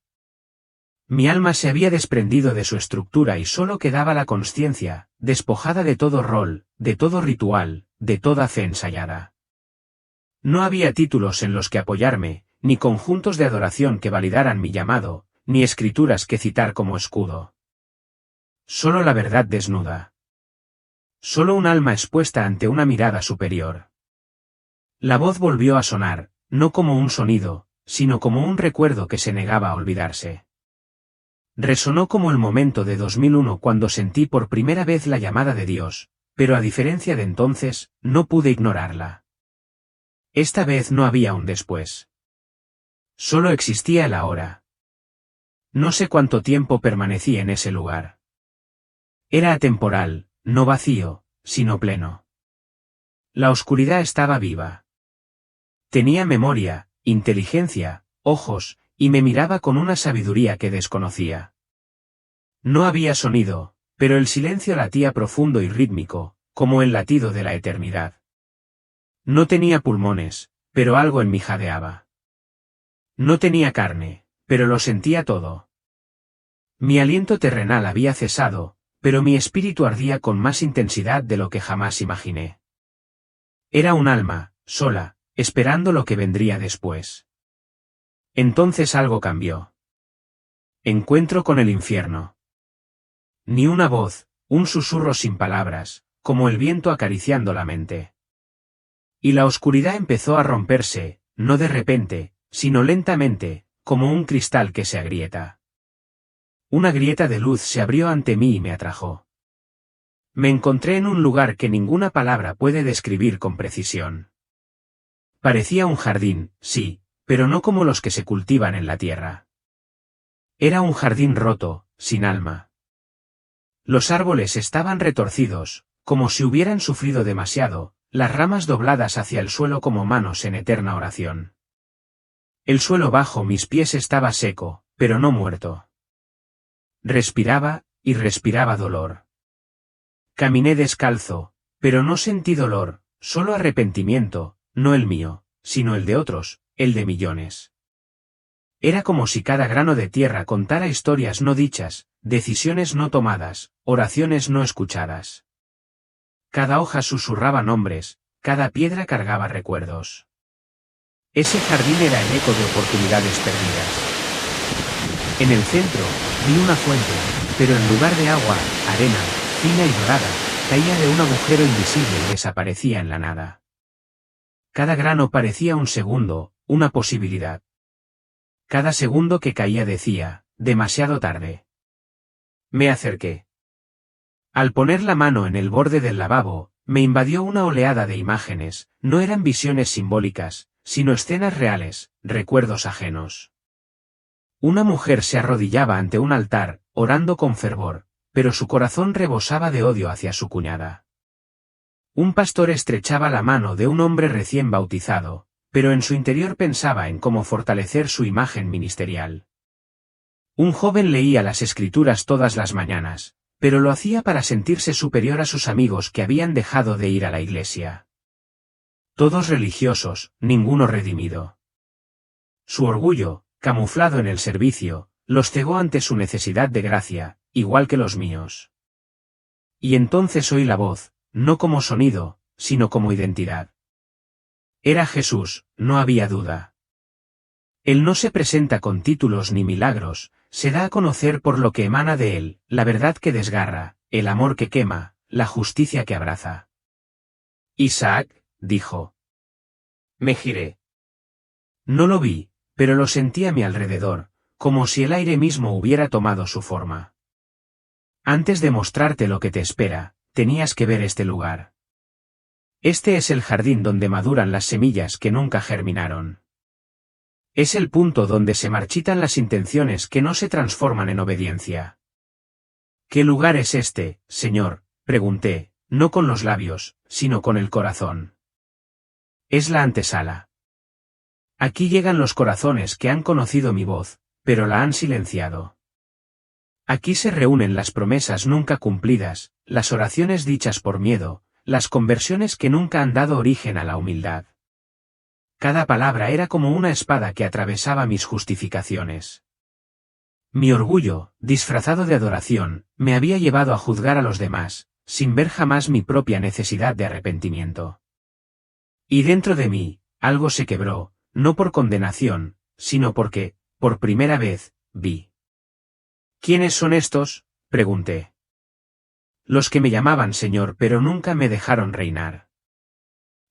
Mi alma se había desprendido de su estructura y solo quedaba la consciencia, despojada de todo rol, de todo ritual, de toda fe ensayada. No había títulos en los que apoyarme, ni conjuntos de adoración que validaran mi llamado, ni escrituras que citar como escudo. Solo la verdad desnuda. Solo un alma expuesta ante una mirada superior. La voz volvió a sonar, no como un sonido, sino como un recuerdo que se negaba a olvidarse. Resonó como el momento de 2001 cuando sentí por primera vez la llamada de Dios, pero a diferencia de entonces, no pude ignorarla. Esta vez no había un después. Solo existía el ahora. No sé cuánto tiempo permanecí en ese lugar. Era atemporal, no vacío, sino pleno. La oscuridad estaba viva. Tenía memoria, inteligencia, ojos, y me miraba con una sabiduría que desconocía. No había sonido, pero el silencio latía profundo y rítmico, como el latido de la eternidad. No tenía pulmones, pero algo en mí jadeaba. No tenía carne, pero lo sentía todo. Mi aliento terrenal había cesado, pero mi espíritu ardía con más intensidad de lo que jamás imaginé. Era un alma, sola, esperando lo que vendría después. Entonces algo cambió. Encuentro con el infierno. Ni una voz, un susurro sin palabras, como el viento acariciando la mente. Y la oscuridad empezó a romperse, no de repente, sino lentamente, como un cristal que se agrieta. Una grieta de luz se abrió ante mí y me atrajo. Me encontré en un lugar que ninguna palabra puede describir con precisión. Parecía un jardín, sí, pero no como los que se cultivan en la tierra. Era un jardín roto, sin alma. Los árboles estaban retorcidos, como si hubieran sufrido demasiado, las ramas dobladas hacia el suelo como manos en eterna oración. El suelo bajo mis pies estaba seco, pero no muerto. Respiraba, y respiraba dolor. Caminé descalzo, pero no sentí dolor, solo arrepentimiento, no el mío, sino el de otros, el de millones. Era como si cada grano de tierra contara historias no dichas, decisiones no tomadas, oraciones no escuchadas. Cada hoja susurraba nombres, cada piedra cargaba recuerdos. Ese jardín era el eco de oportunidades perdidas. En el centro, vi una fuente, pero en lugar de agua, arena, fina y dorada, caía de un agujero invisible y desaparecía en la nada. Cada grano parecía un segundo, una posibilidad. Cada segundo que caía decía, demasiado tarde. Me acerqué. Al poner la mano en el borde del lavabo, me invadió una oleada de imágenes, no eran visiones simbólicas, sino escenas reales, recuerdos ajenos. Una mujer se arrodillaba ante un altar, orando con fervor, pero su corazón rebosaba de odio hacia su cuñada. Un pastor estrechaba la mano de un hombre recién bautizado, pero en su interior pensaba en cómo fortalecer su imagen ministerial. Un joven leía las escrituras todas las mañanas, pero lo hacía para sentirse superior a sus amigos que habían dejado de ir a la iglesia. Todos religiosos, ninguno redimido. Su orgullo, camuflado en el servicio, los cegó ante su necesidad de gracia, igual que los míos. Y entonces oí la voz, no como sonido, sino como identidad. Era Jesús, no había duda. Él no se presenta con títulos ni milagros, se da a conocer por lo que emana de él, la verdad que desgarra, el amor que quema, la justicia que abraza. Isaac, dijo. Me giré. No lo vi, pero lo sentí a mi alrededor, como si el aire mismo hubiera tomado su forma. Antes de mostrarte lo que te espera, tenías que ver este lugar. Este es el jardín donde maduran las semillas que nunca germinaron. Es el punto donde se marchitan las intenciones que no se transforman en obediencia. ¿Qué lugar es este, Señor?, pregunté, no con los labios, sino con el corazón. Es la antesala. Aquí llegan los corazones que han conocido mi voz, pero la han silenciado. Aquí se reúnen las promesas nunca cumplidas, las oraciones dichas por miedo, las conversiones que nunca han dado origen a la humildad. Cada palabra era como una espada que atravesaba mis justificaciones. Mi orgullo, disfrazado de adoración, me había llevado a juzgar a los demás, sin ver jamás mi propia necesidad de arrepentimiento. Y dentro de mí, algo se quebró, no por condenación, sino porque, por primera vez, vi. ¿Quiénes son estos?, pregunté. Los que me llamaban Señor pero nunca me dejaron reinar.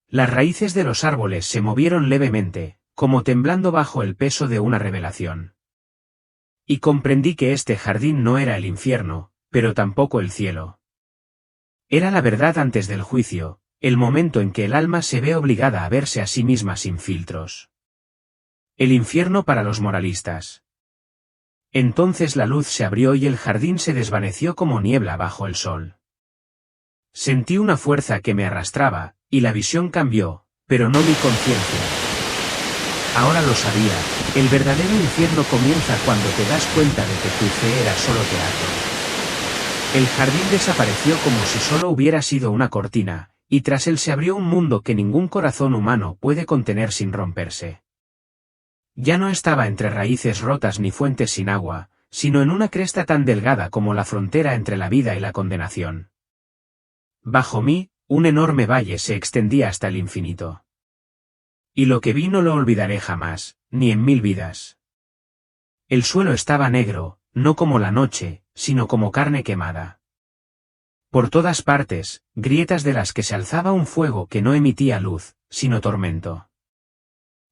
Las raíces de los árboles se movieron levemente, como temblando bajo el peso de una revelación. Y comprendí que este jardín no era el infierno, pero tampoco el cielo. Era la verdad antes del juicio, el momento en que el alma se ve obligada a verse a sí misma sin filtros. El infierno para los moralistas. Entonces la luz se abrió y el jardín se desvaneció como niebla bajo el sol. Sentí una fuerza que me arrastraba, y la visión cambió, pero no mi conciencia. Ahora lo sabía, el verdadero infierno comienza cuando te das cuenta de que tu fe era solo teatro. El jardín desapareció como si solo hubiera sido una cortina, y tras él se abrió un mundo que ningún corazón humano puede contener sin romperse. Ya no estaba entre raíces rotas ni fuentes sin agua, sino en una cresta tan delgada como la frontera entre la vida y la condenación. Bajo mí, un enorme valle se extendía hasta el infinito. Y lo que vi no lo olvidaré jamás, ni en 1000 vidas. El suelo estaba negro, no como la noche, sino como carne quemada. Por todas partes, grietas de las que se alzaba un fuego que no emitía luz, sino tormento.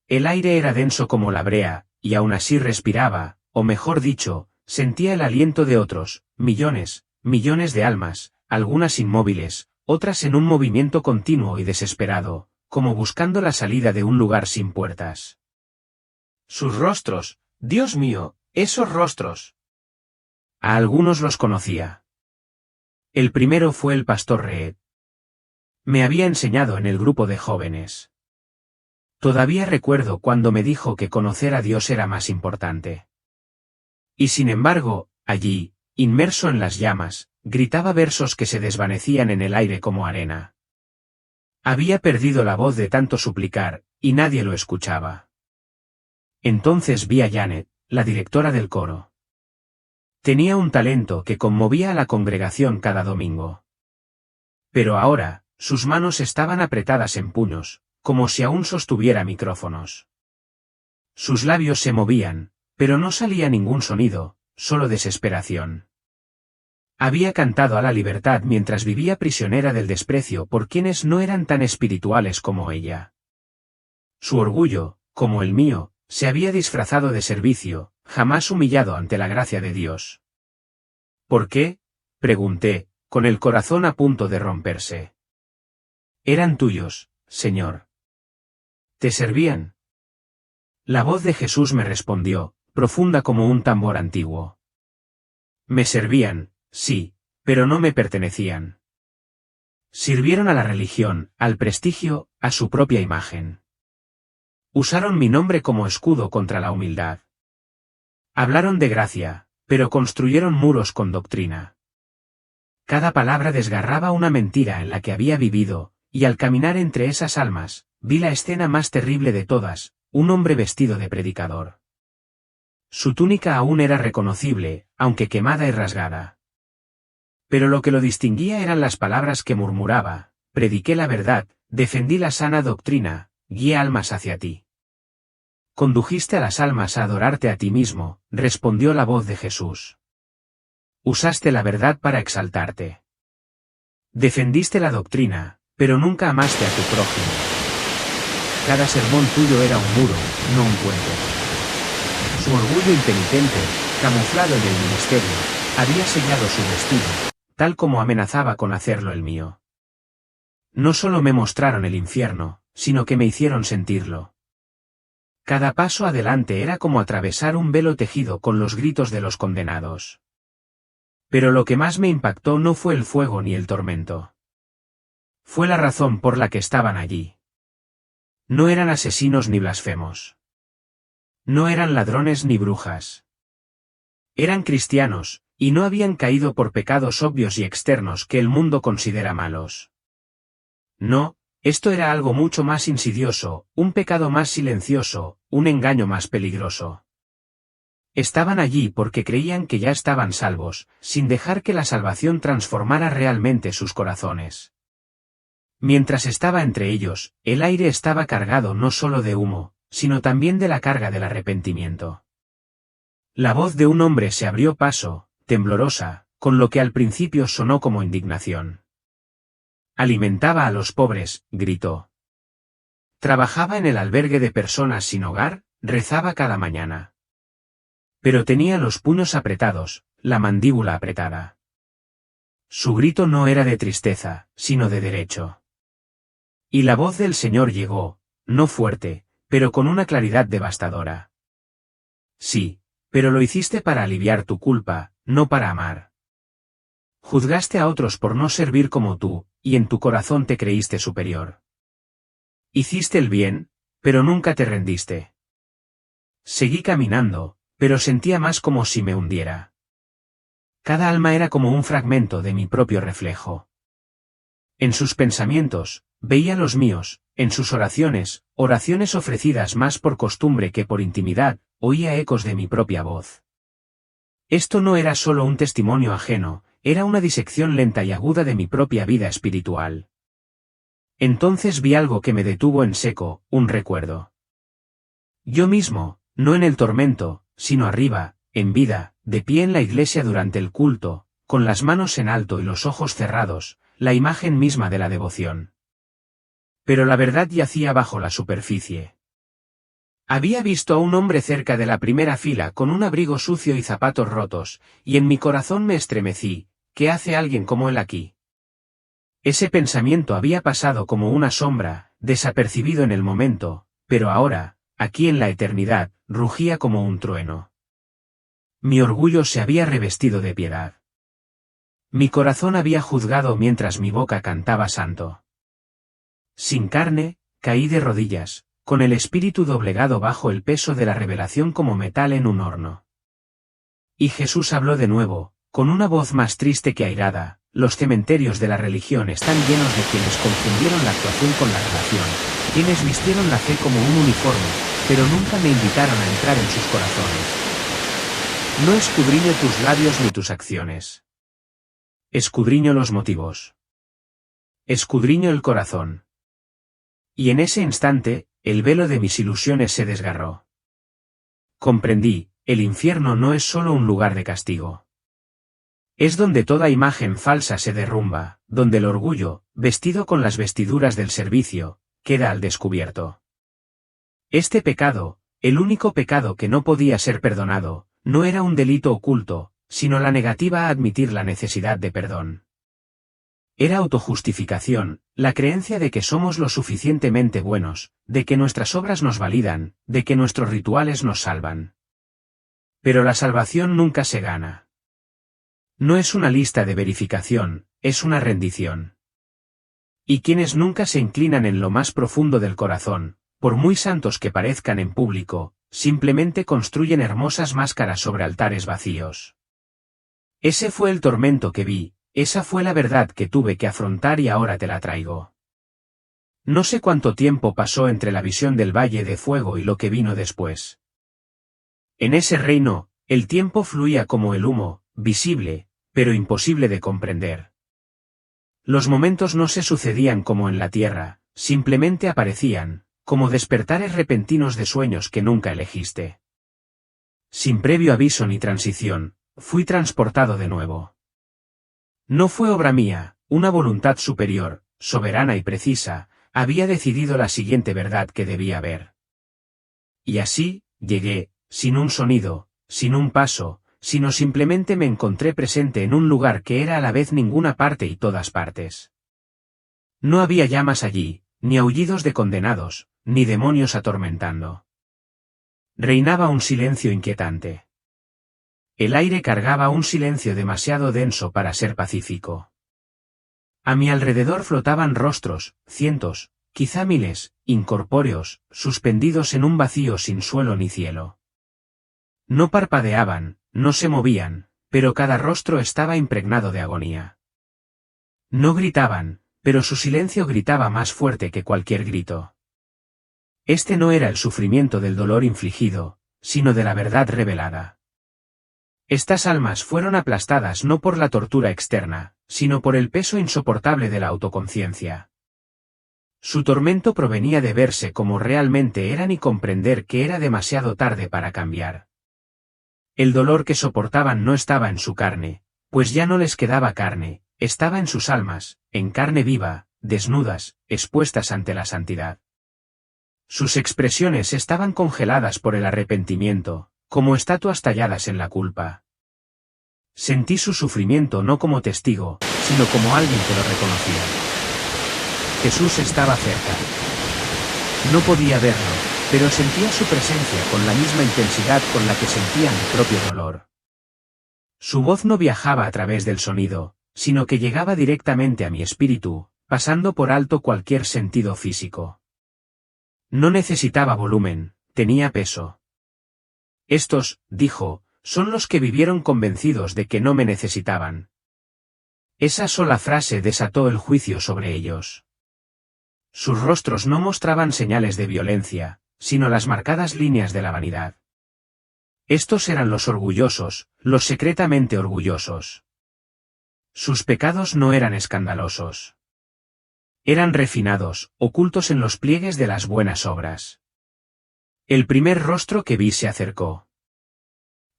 El aire era denso como la brea, y aún así respiraba, o mejor dicho, sentía el aliento de otros, millones de almas, algunas inmóviles, otras en un movimiento continuo y desesperado, como buscando la salida de un lugar sin puertas. Sus rostros, Dios mío, esos rostros. A algunos los conocía. El primero fue el pastor Reed. Me había enseñado en el grupo de jóvenes. Todavía recuerdo cuando me dijo que conocer a Dios era más importante. Y sin embargo, allí, inmerso en las llamas, gritaba versos que se desvanecían en el aire como arena. Había perdido la voz de tanto suplicar, y nadie lo escuchaba. Entonces vi a Janet, la directora del coro. Tenía un talento que conmovía a la congregación cada domingo. Pero ahora, sus manos estaban apretadas en puños, como si aún sostuviera micrófonos. Sus labios se movían, pero no salía ningún sonido, solo desesperación. Había cantado a la libertad mientras vivía prisionera del desprecio por quienes no eran tan espirituales como ella. Su orgullo, como el mío, se había disfrazado de servicio, jamás humillado ante la gracia de Dios. ¿Por qué?, pregunté, con el corazón a punto de romperse. Eran tuyos, Señor. ¿Te servían? La voz de Jesús me respondió, profunda como un tambor antiguo. Me servían, sí, pero no me pertenecían. Sirvieron a la religión, al prestigio, a su propia imagen. Usaron mi nombre como escudo contra la humildad. Hablaron de gracia, pero construyeron muros con doctrina. Cada palabra desgarraba una mentira en la que había vivido, y al caminar entre esas almas, vi la escena más terrible de todas, un hombre vestido de predicador. Su túnica aún era reconocible, aunque quemada y rasgada. Pero lo que lo distinguía eran las palabras que murmuraba: prediqué la verdad, defendí la sana doctrina, guié almas hacia ti. Condujiste a las almas a adorarte a ti mismo, respondió la voz de Jesús. Usaste la verdad para exaltarte. Defendiste la doctrina, pero nunca amaste a tu prójimo. Cada sermón tuyo era un muro, no un puente. Su orgullo impenitente, camuflado en el ministerio, había sellado su destino, tal como amenazaba con hacerlo el mío. No solo me mostraron el infierno, sino que me hicieron sentirlo. Cada paso adelante era como atravesar un velo tejido con los gritos de los condenados. Pero lo que más me impactó no fue el fuego ni el tormento. Fue la razón por la que estaban allí. No eran asesinos ni blasfemos. No eran ladrones ni brujas. Eran cristianos, y no habían caído por pecados obvios y externos que el mundo considera malos. No, Esto era algo mucho más insidioso, un pecado más silencioso, un engaño más peligroso. Estaban allí porque creían que ya estaban salvos, sin dejar que la salvación transformara realmente sus corazones. Mientras estaba entre ellos, el aire estaba cargado no solo de humo, sino también de la carga del arrepentimiento. La voz de un hombre se abrió paso, temblorosa, con lo que al principio sonó como indignación. Alimentaba a los pobres, gritó. Trabajaba en el albergue de personas sin hogar, rezaba cada mañana. Pero tenía los puños apretados, la mandíbula apretada. Su grito no era de tristeza, sino de derecho. Y la voz del Señor llegó, no fuerte, pero con una claridad devastadora. Sí, pero lo hiciste para aliviar tu culpa, no para amar. Juzgaste a otros por no servir como tú, y en tu corazón te creíste superior. Hiciste el bien, pero nunca te rendiste. Seguí caminando, pero sentía más como si me hundiera. Cada alma era como un fragmento de mi propio reflejo. En sus pensamientos, veía los míos, en sus oraciones, oraciones ofrecidas más por costumbre que por intimidad, oía ecos de mi propia voz. Esto no era solo un testimonio ajeno, era una disección lenta y aguda de mi propia vida espiritual. Entonces vi algo que me detuvo en seco, un recuerdo. Yo mismo, no en el tormento, sino arriba, en vida, de pie en la iglesia durante el culto, con las manos en alto y los ojos cerrados, la imagen misma de la devoción. Pero la verdad yacía bajo la superficie. Había visto a un hombre cerca de la primera fila con un abrigo sucio y zapatos rotos, y en mi corazón me estremecí, ¿qué hace alguien como él aquí? Ese pensamiento había pasado como una sombra, desapercibido en el momento, pero ahora, aquí en la eternidad, rugía como un trueno. Mi orgullo se había revestido de piedad. Mi corazón había juzgado mientras mi boca cantaba santo. Sin carne, caí de rodillas, con el espíritu doblegado bajo el peso de la revelación como metal en un horno. Y Jesús habló de nuevo, con una voz más triste que airada: los cementerios de la religión están llenos de quienes confundieron la actuación con la relación, quienes vistieron la fe como un uniforme, pero nunca me invitaron a entrar en sus corazones. No escudriño tus labios ni tus acciones. Escudriño los motivos. Escudriño el corazón. Y en ese instante, el velo de mis ilusiones se desgarró. Comprendí, el infierno no es solo un lugar de castigo. Es donde toda imagen falsa se derrumba, donde el orgullo, vestido con las vestiduras del servicio, queda al descubierto. Este pecado, el único pecado que no podía ser perdonado, no era un delito oculto, sino la negativa a admitir la necesidad de perdón. Era autojustificación, la creencia de que somos lo suficientemente buenos, de que nuestras obras nos validan, de que nuestros rituales nos salvan. Pero la salvación nunca se gana. No es una lista de verificación, es una rendición. Y quienes nunca se inclinan en lo más profundo del corazón, por muy santos que parezcan en público, simplemente construyen hermosas máscaras sobre altares vacíos. Ese fue el tormento que vi, esa fue la verdad que tuve que afrontar y ahora te la traigo. No sé cuánto tiempo pasó entre la visión del Valle de Fuego y lo que vino después. En ese reino, el tiempo fluía como el humo, visible, pero imposible de comprender. Los momentos no se sucedían como en la tierra, simplemente aparecían, como despertares repentinos de sueños que nunca elegiste. Sin previo aviso ni transición, fui transportado de nuevo. No fue obra mía, una voluntad superior, soberana y precisa, había decidido la siguiente verdad que debía ver. Y así, llegué, sin un sonido, sin un paso, sino simplemente me encontré presente en un lugar que era a la vez ninguna parte y todas partes. No había llamas allí, ni aullidos de condenados, ni demonios atormentando. Reinaba un silencio inquietante. El aire cargaba un silencio demasiado denso para ser pacífico. A mi alrededor flotaban rostros, cientos, quizá miles, incorpóreos, suspendidos en un vacío sin suelo ni cielo. No parpadeaban, no se movían, pero cada rostro estaba impregnado de agonía. No gritaban, pero su silencio gritaba más fuerte que cualquier grito. Este no era el sufrimiento del dolor infligido, sino de la verdad revelada. Estas almas fueron aplastadas no por la tortura externa, sino por el peso insoportable de la autoconciencia. Su tormento provenía de verse como realmente eran y comprender que era demasiado tarde para cambiar. El dolor que soportaban no estaba en su carne, pues ya no les quedaba carne, estaba en sus almas, en carne viva, desnudas, expuestas ante la santidad. Sus expresiones estaban congeladas por el arrepentimiento, como estatuas talladas en la culpa. Sentí su sufrimiento no como testigo, sino como alguien que lo reconocía. Jesús estaba cerca. No podía verlo, pero sentía su presencia con la misma intensidad con la que sentía mi propio dolor. Su voz no viajaba a través del sonido, sino que llegaba directamente a mi espíritu, pasando por alto cualquier sentido físico. No necesitaba volumen, tenía peso. Estos, dijo, son los que vivieron convencidos de que no me necesitaban. Esa sola frase desató el juicio sobre ellos. Sus rostros no mostraban señales de violencia, sino las marcadas líneas de la vanidad. Estos eran los orgullosos, los secretamente orgullosos. Sus pecados no eran escandalosos. Eran refinados, ocultos en los pliegues de las buenas obras. El primer rostro que vi se acercó.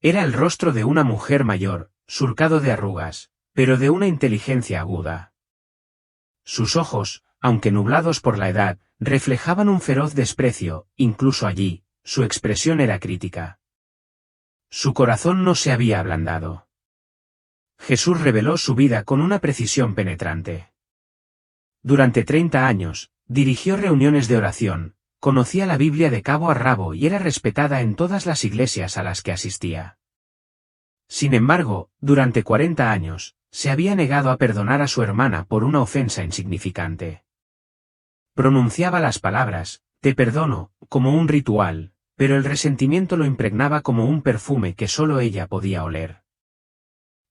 Era el rostro de una mujer mayor, surcado de arrugas, pero de una inteligencia aguda. Sus ojos, aunque nublados por la edad, reflejaban un feroz desprecio, incluso allí, su expresión era crítica. Su corazón no se había ablandado. Jesús reveló su vida con una precisión penetrante. Durante 30 años, dirigió reuniones de oración, conocía la Biblia de cabo a rabo y era respetada en todas las iglesias a las que asistía. Sin embargo, durante 40 años, se había negado a perdonar a su hermana por una ofensa insignificante. Pronunciaba las palabras, te perdono, como un ritual, pero el resentimiento lo impregnaba como un perfume que solo ella podía oler.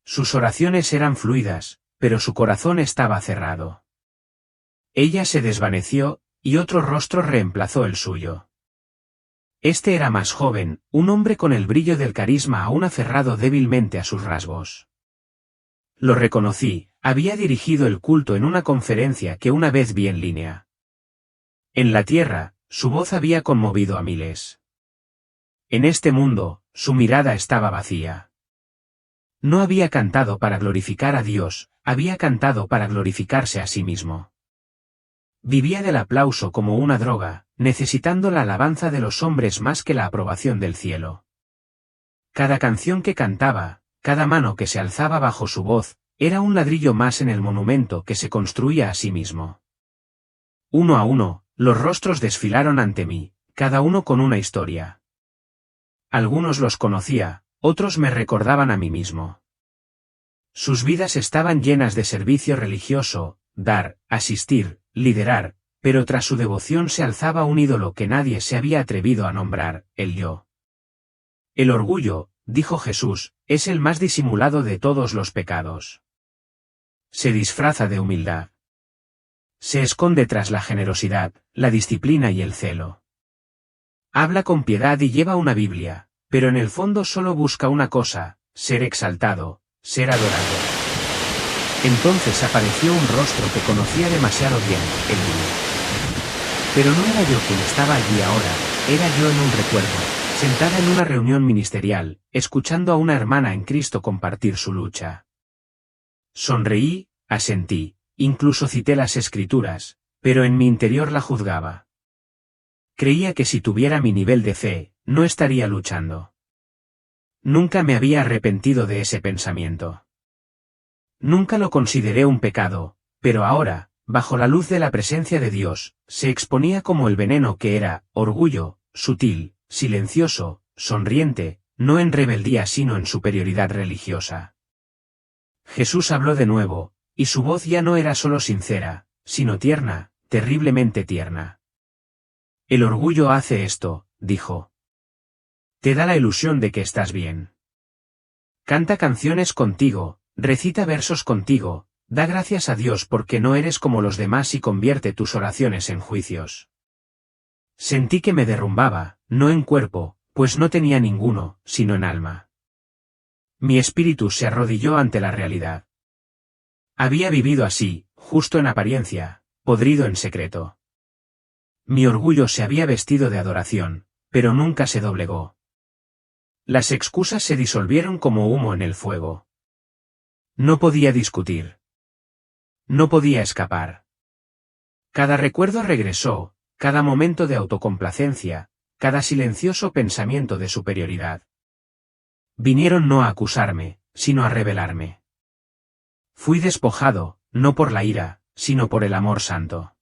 Sus oraciones eran fluidas, pero su corazón estaba cerrado. Ella se desvaneció, y otro rostro reemplazó el suyo. Este era más joven, un hombre con el brillo del carisma aún aferrado débilmente a sus rasgos. Lo reconocí, había dirigido el culto en una conferencia que una vez vi en línea. En la tierra, su voz había conmovido a miles. En este mundo, su mirada estaba vacía. No había cantado para glorificar a Dios, había cantado para glorificarse a sí mismo. Vivía del aplauso como una droga, necesitando la alabanza de los hombres más que la aprobación del cielo. Cada canción que cantaba, cada mano que se alzaba bajo su voz, era un ladrillo más en el monumento que se construía a sí mismo. Uno a uno, los rostros desfilaron ante mí, cada uno con una historia. Algunos los conocía, otros me recordaban a mí mismo. Sus vidas estaban llenas de servicio religioso, dar, asistir, liderar, pero tras su devoción se alzaba un ídolo que nadie se había atrevido a nombrar, el yo. El orgullo, dijo Jesús, es el más disimulado de todos los pecados. Se disfraza de humildad. Se esconde tras la generosidad, la disciplina y el celo. Habla con piedad y lleva una Biblia, pero en el fondo solo busca una cosa, ser exaltado, ser adorado. Entonces apareció un rostro que conocía demasiado bien, el mío. Pero no era yo quien estaba allí ahora, era yo en un recuerdo, sentada en una reunión ministerial, escuchando a una hermana en Cristo compartir su lucha. Sonreí, asentí, incluso cité las Escrituras, pero en mi interior la juzgaba. Creía que si tuviera mi nivel de fe, no estaría luchando. Nunca me había arrepentido de ese pensamiento. Nunca lo consideré un pecado, pero ahora, bajo la luz de la presencia de Dios, se exponía como el veneno que era, orgullo, sutil, silencioso, sonriente, no en rebeldía sino en superioridad religiosa. Jesús habló de nuevo, y su voz ya no era solo sincera, sino tierna, terriblemente tierna. El orgullo hace esto, dijo. Te da la ilusión de que estás bien. Canta canciones contigo, recita versos contigo, Da gracias a Dios porque no eres como los demás y convierte tus oraciones en juicios. Sentí que me derrumbaba, no en cuerpo, pues no tenía ninguno, sino en alma. Mi espíritu se arrodilló ante la realidad. Había vivido así, justo en apariencia, podrido en secreto. Mi orgullo se había vestido de adoración, pero nunca se doblegó. Las excusas se disolvieron como humo en el fuego. No podía discutir. No podía escapar. Cada recuerdo regresó, cada momento de autocomplacencia, cada silencioso pensamiento de superioridad. Vinieron no a acusarme, sino a revelarme. Fui despojado, no por la ira, sino por el amor santo.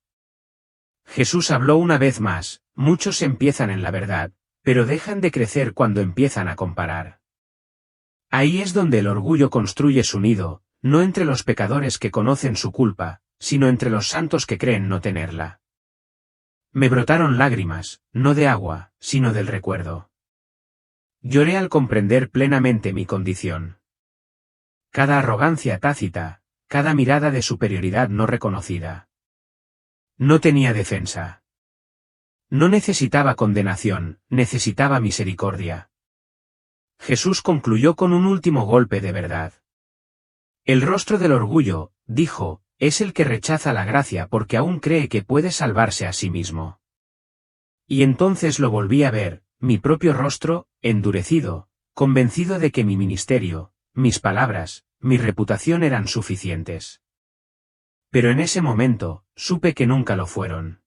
Jesús habló una vez más: muchos empiezan en la verdad, pero dejan de crecer cuando empiezan a comparar. Ahí es donde el orgullo construye su nido, no entre los pecadores que conocen su culpa, sino entre los santos que creen no tenerla. Me brotaron lágrimas, no de agua, sino del recuerdo. Lloré al comprender plenamente mi condición. Cada arrogancia tácita, cada mirada de superioridad no reconocida. No tenía defensa. No necesitaba condenación, necesitaba misericordia. Jesús concluyó con un último golpe de verdad. El rostro del orgullo, dijo, es el que rechaza la gracia porque aún cree que puede salvarse a sí mismo. Y entonces lo volví a ver, mi propio rostro, endurecido, convencido de que mi ministerio, mis palabras, mi reputación eran suficientes. Pero en ese momento, supe que nunca lo fueron.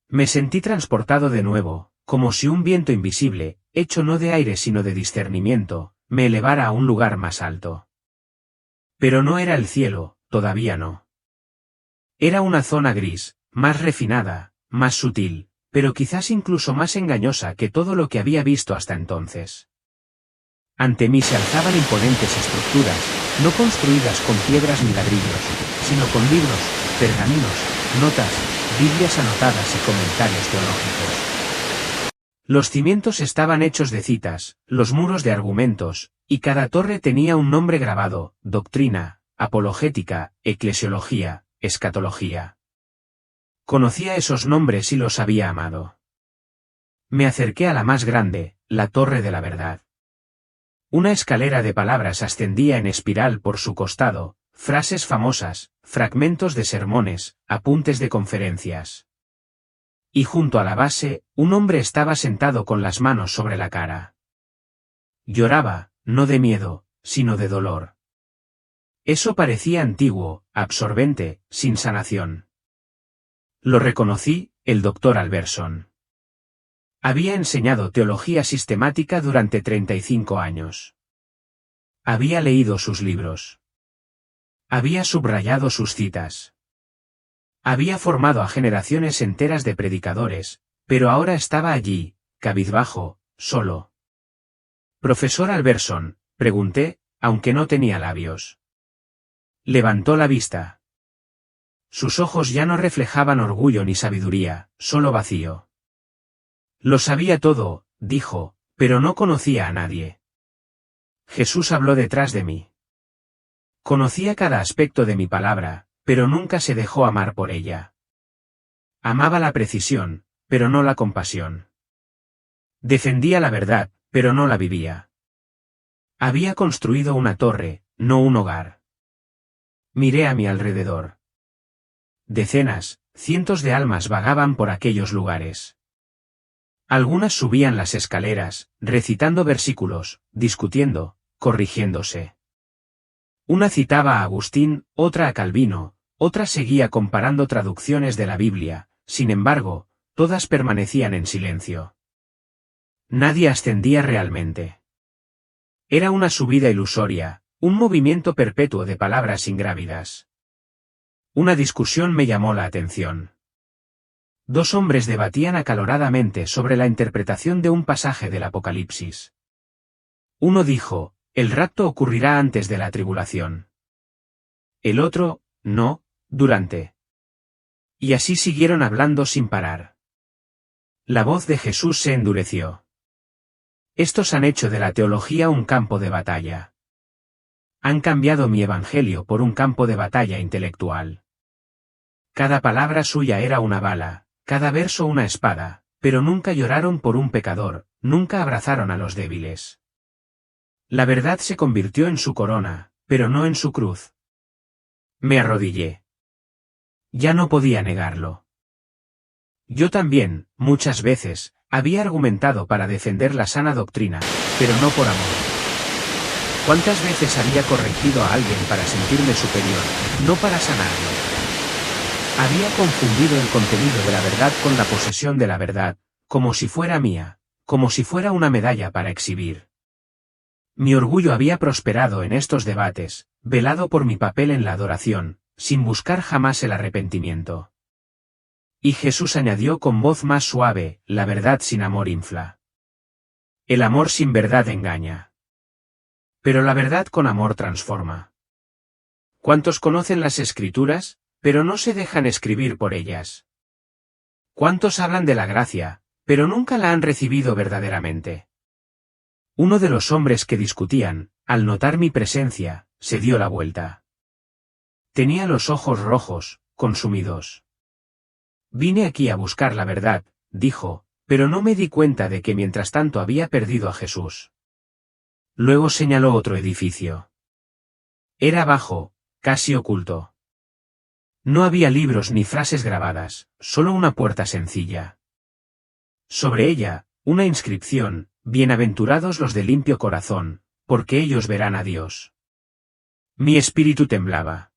Me sentí transportado de nuevo, como si un viento invisible, hecho no de aire sino de discernimiento, me elevara a un lugar más alto. Pero no era el cielo, todavía no. Era una zona gris, más refinada, más sutil, pero quizás incluso más engañosa que todo lo que había visto hasta entonces. Ante mí se alzaban imponentes estructuras, no construidas con piedras ni ladrillos, sino con libros, pergaminos, notas, Biblias anotadas y comentarios teológicos. Los cimientos estaban hechos de citas, los muros de argumentos, y cada torre tenía un nombre grabado: doctrina, apologética, eclesiología, escatología. Conocía esos nombres y los había amado. Me acerqué a la más grande, la Torre de la Verdad. Una escalera de palabras ascendía en espiral por su costado, frases famosas, fragmentos de sermones, apuntes de conferencias. Y junto a la base, un hombre estaba sentado con las manos sobre la cara. Lloraba, no de miedo, sino de dolor. Eso parecía antiguo, absorbente, sin sanación. Lo reconocí, el Dr. Alberson. Había enseñado teología sistemática durante 35 años. Había leído sus libros. Había subrayado sus citas. Había formado a generaciones enteras de predicadores, pero ahora estaba allí, cabizbajo, solo. «Profesor Alberson», pregunté, aunque no tenía labios. Levantó la vista. Sus ojos ya no reflejaban orgullo ni sabiduría, solo vacío. Lo sabía todo, dijo, pero no conocía a nadie. Jesús habló detrás de mí. Conocía cada aspecto de mi palabra, pero nunca se dejó amar por ella. Amaba la precisión, pero no la compasión. Defendía la verdad, pero no la vivía. Había construido una torre, no un hogar. Miré a mi alrededor. Decenas, cientos de almas vagaban por aquellos lugares. Algunas subían las escaleras, recitando versículos, discutiendo, corrigiéndose. Una citaba a Agustín, otra a Calvino, otra seguía comparando traducciones de la Biblia, sin embargo, todas permanecían en silencio. Nadie ascendía realmente. Era una subida ilusoria, un movimiento perpetuo de palabras ingrávidas. Una discusión me llamó la atención. Dos hombres debatían acaloradamente sobre la interpretación de un pasaje del Apocalipsis. Uno dijo: el rapto ocurrirá antes de la tribulación. El otro: no, durante. Y así siguieron hablando sin parar. La voz de Jesús se endureció. Estos han hecho de la teología un campo de batalla. Han cambiado mi evangelio por un campo de batalla intelectual. Cada palabra suya era una bala, cada verso una espada, pero nunca lloraron por un pecador, nunca abrazaron a los débiles. La verdad se convirtió en su corona, pero no en su cruz. Me arrodillé. Ya no podía negarlo. Yo también, muchas veces, había argumentado para defender la sana doctrina, pero no por amor. ¿Cuántas veces había corregido a alguien para sentirme superior, no para sanarlo? Había confundido el contenido de la verdad con la posesión de la verdad, como si fuera mía, como si fuera una medalla para exhibir. Mi orgullo había prosperado en estos debates, velado por mi papel en la adoración, sin buscar jamás el arrepentimiento. Y Jesús añadió con voz más suave, la verdad sin amor infla. El amor sin verdad engaña. Pero la verdad con amor transforma. ¿Cuántos conocen las Escrituras, pero no se dejan escribir por ellas? ¿Cuántos hablan de la gracia, pero nunca la han recibido verdaderamente? Uno de los hombres que discutían, al notar mi presencia, se dio la vuelta. Tenía los ojos rojos, consumidos. Vine aquí a buscar la verdad, dijo, pero no me di cuenta de que mientras tanto había perdido a Jesús. Luego señaló otro edificio. Era bajo, casi oculto. No había libros ni frases grabadas, solo una puerta sencilla. Sobre ella, una inscripción, bienaventurados los de limpio corazón, porque ellos verán a Dios. Mi espíritu temblaba.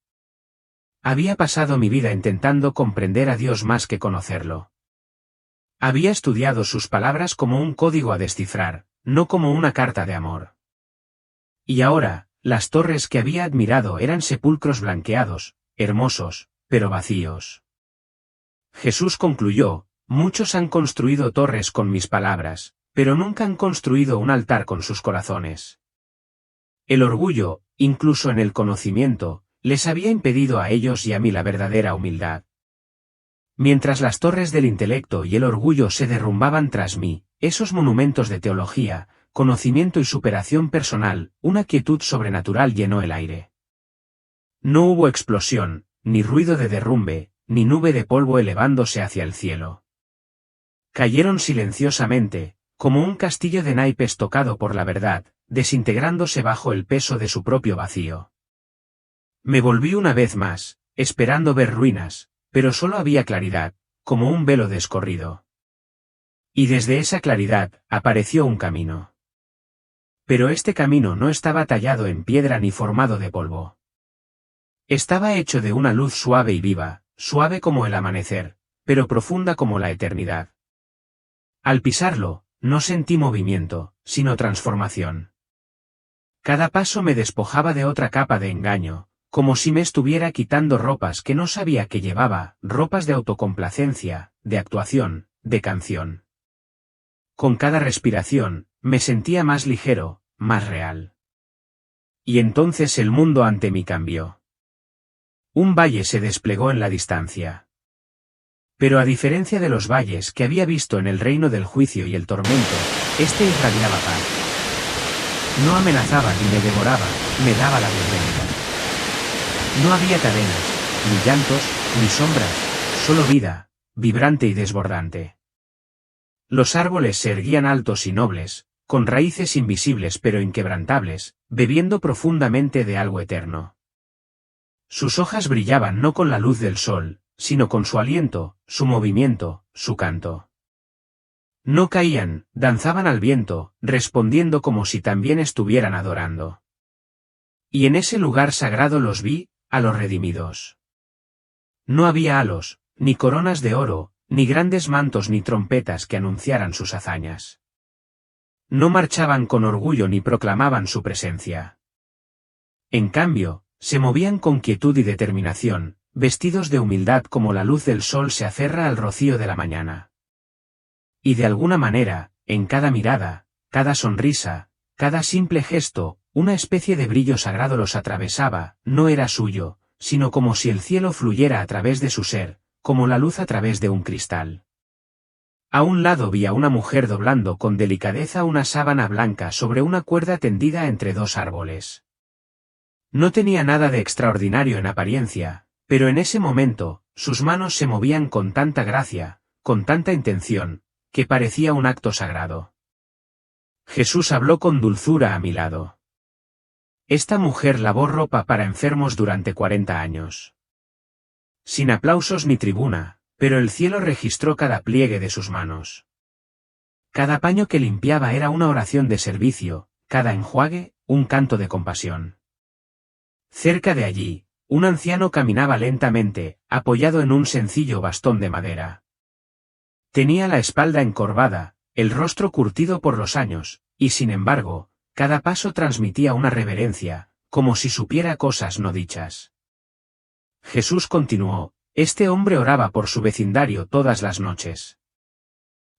Había pasado mi vida intentando comprender a Dios más que conocerlo. Había estudiado sus palabras como un código a descifrar, no como una carta de amor. Y ahora, las torres que había admirado eran sepulcros blanqueados, hermosos, pero vacíos. Jesús concluyó, muchos han construido torres con mis palabras, pero nunca han construido un altar con sus corazones. El orgullo, incluso en el conocimiento, les había impedido a ellos y a mí la verdadera humildad. Mientras las torres del intelecto y el orgullo se derrumbaban tras mí, esos monumentos de teología, conocimiento y superación personal, una quietud sobrenatural llenó el aire. No hubo explosión, ni ruido de derrumbe, ni nube de polvo elevándose hacia el cielo. Cayeron silenciosamente, como un castillo de naipes tocado por la verdad, desintegrándose bajo el peso de su propio vacío. Me volví una vez más, esperando ver ruinas, pero solo había claridad, como un velo descorrido. Y desde esa claridad, apareció un camino. Pero este camino no estaba tallado en piedra ni formado de polvo. Estaba hecho de una luz suave y viva, suave como el amanecer, pero profunda como la eternidad. Al pisarlo, no sentí movimiento, sino transformación. Cada paso me despojaba de otra capa de engaño, como si me estuviera quitando ropas que no sabía que llevaba, ropas de autocomplacencia, de actuación, de canción. Con cada respiración, me sentía más ligero, más real. Y entonces el mundo ante mí cambió. Un valle se desplegó en la distancia. Pero a diferencia de los valles que había visto en el reino del juicio y el tormento, este irradiaba paz. No amenazaba ni me devoraba, me daba la bienvenida. No había cadenas, ni llantos, ni sombras, solo vida, vibrante y desbordante. Los árboles se erguían altos y nobles, con raíces invisibles pero inquebrantables, bebiendo profundamente de algo eterno. Sus hojas brillaban no con la luz del sol, sino con su aliento, su movimiento, su canto. No caían, danzaban al viento, respondiendo como si también estuvieran adorando. Y en ese lugar sagrado los vi, a los redimidos. No había halos, ni coronas de oro, ni grandes mantos ni trompetas que anunciaran sus hazañas. No marchaban con orgullo ni proclamaban su presencia. En cambio, se movían con quietud y determinación, vestidos de humildad como la luz del sol se aferra al rocío de la mañana. Y de alguna manera, en cada mirada, cada sonrisa, cada simple gesto, una especie de brillo sagrado los atravesaba, no era suyo, sino como si el cielo fluyera a través de su ser, como la luz a través de un cristal. A un lado vi a una mujer doblando con delicadeza una sábana blanca sobre una cuerda tendida entre dos árboles. No tenía nada de extraordinario en apariencia, pero en ese momento, sus manos se movían con tanta gracia, con tanta intención, que parecía un acto sagrado. Jesús habló con dulzura a mi lado. Esta mujer lavó ropa para enfermos durante 40 años. Sin aplausos ni tribuna, pero el cielo registró cada pliegue de sus manos. Cada paño que limpiaba era una oración de servicio, cada enjuague, un canto de compasión. Cerca de allí, un anciano caminaba lentamente, apoyado en un sencillo bastón de madera. Tenía la espalda encorvada, el rostro curtido por los años, y sin embargo, cada paso transmitía una reverencia, como si supiera cosas no dichas. Jesús continuó, este hombre oraba por su vecindario todas las noches.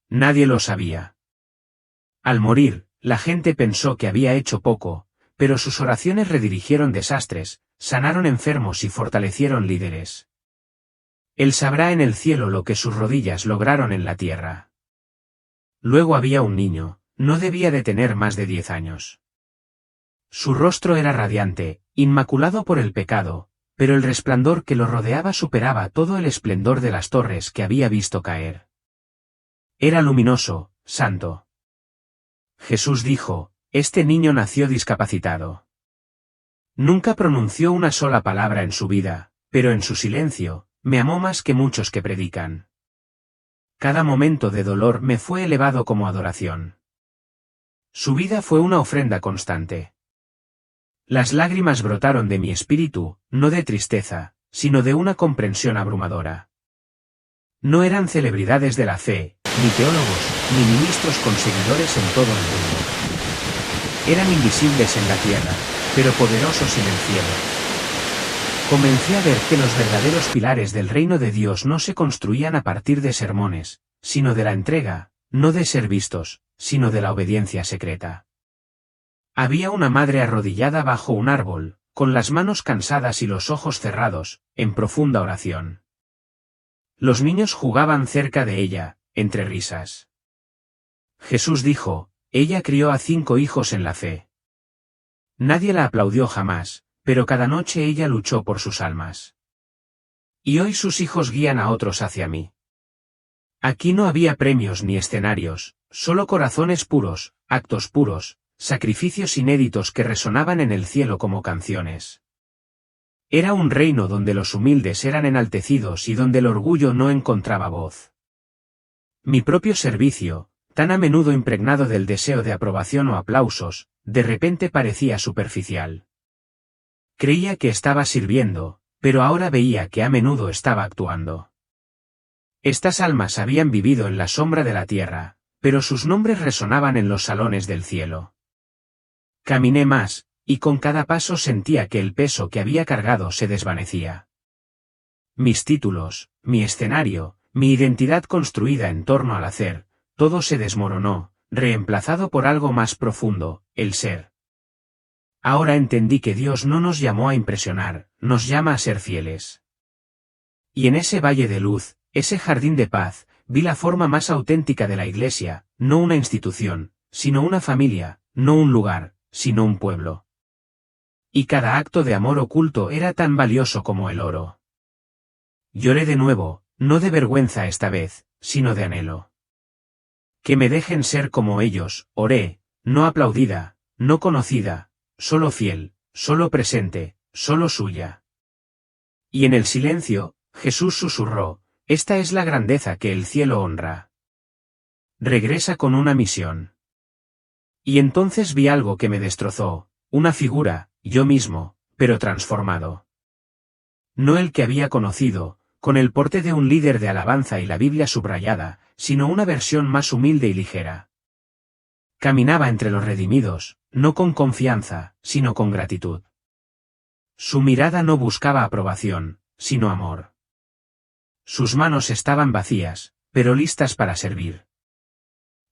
Nadie lo sabía. Al morir, la gente pensó que había hecho poco, pero sus oraciones redirigieron desastres, sanaron enfermos y fortalecieron líderes. Él sabrá en el cielo lo que sus rodillas lograron en la tierra. Luego había un niño, no debía de tener más de 10 años. Su rostro era radiante, inmaculado por el pecado, pero el resplandor que lo rodeaba superaba todo el esplendor de las torres que había visto caer. Era luminoso, santo. Jesús dijo, este niño nació discapacitado. Nunca pronunció una sola palabra en su vida, pero en su silencio, me amó más que muchos que predican. Cada momento de dolor me fue elevado como adoración. Su vida fue una ofrenda constante. Las lágrimas brotaron de mi espíritu, no de tristeza, sino de una comprensión abrumadora. No eran celebridades de la fe, ni teólogos, ni ministros con seguidores en todo el mundo. Eran invisibles en la tierra, pero poderosos en el cielo. Comencé a ver que los verdaderos pilares del reino de Dios no se construían a partir de sermones, sino de la entrega, no de ser vistos, sino de la obediencia secreta. Había una madre arrodillada bajo un árbol, con las manos cansadas y los ojos cerrados, en profunda oración. Los niños jugaban cerca de ella, entre risas. Jesús dijo, ella crió a 5 hijos en la fe. Nadie la aplaudió jamás, pero cada noche ella luchó por sus almas. Y hoy sus hijos guían a otros hacia mí. Aquí no había premios ni escenarios, solo corazones puros, actos puros, sacrificios inéditos que resonaban en el cielo como canciones. Era un reino donde los humildes eran enaltecidos y donde el orgullo no encontraba voz. Mi propio servicio, tan a menudo impregnado del deseo de aprobación o aplausos, de repente parecía superficial. Creía que estaba sirviendo, pero ahora veía que a menudo estaba actuando. Estas almas habían vivido en la sombra de la tierra, pero sus nombres resonaban en los salones del cielo. Caminé más, y con cada paso sentía que el peso que había cargado se desvanecía. Mis títulos, mi escenario, mi identidad construida en torno al hacer, todo se desmoronó, reemplazado por algo más profundo, el ser. Ahora entendí que Dios no nos llamó a impresionar, nos llama a ser fieles. Y en ese valle de luz, ese jardín de paz, vi la forma más auténtica de la Iglesia, no una institución, sino una familia, no un lugar, sino un pueblo. Y cada acto de amor oculto era tan valioso como el oro. Lloré de nuevo, no de vergüenza esta vez, sino de anhelo. Que me dejen ser como ellos, oré, no aplaudida, no conocida, solo fiel, solo presente, solo suya. Y en el silencio, Jesús susurró, esta es la grandeza que el cielo honra. Regresa con una misión. Y entonces vi algo que me destrozó, una figura, yo mismo, pero transformado. No el que había conocido, con el porte de un líder de alabanza y la Biblia subrayada, sino una versión más humilde y ligera. Caminaba entre los redimidos, no con confianza, sino con gratitud. Su mirada no buscaba aprobación, sino amor. Sus manos estaban vacías, pero listas para servir.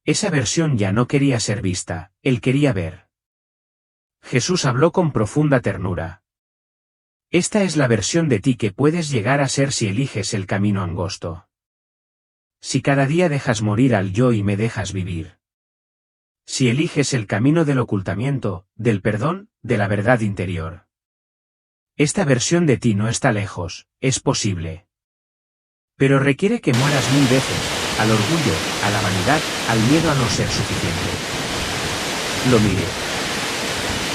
Esa versión ya no quería ser vista, él quería ver. Jesús habló con profunda ternura. Esta es la versión de ti que puedes llegar a ser si eliges el camino angosto. Si cada día dejas morir al yo y me dejas vivir. Si eliges el camino del ocultamiento, del perdón, de la verdad interior. Esta versión de ti no está lejos, es posible. Pero requiere que mueras 1000 veces, al orgullo, a la vanidad, al miedo a no ser suficiente. Lo miré.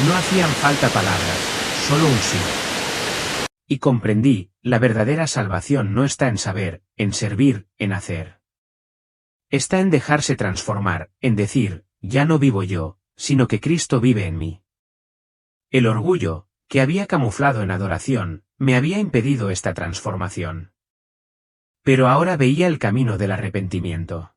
No hacían falta palabras, solo un sí. Y comprendí, la verdadera salvación no está en saber, en servir, en hacer. Está en dejarse transformar, en decir, ya no vivo yo, sino que Cristo vive en mí. El orgullo, que había camuflado en adoración, me había impedido esta transformación. Pero ahora veía el camino del arrepentimiento.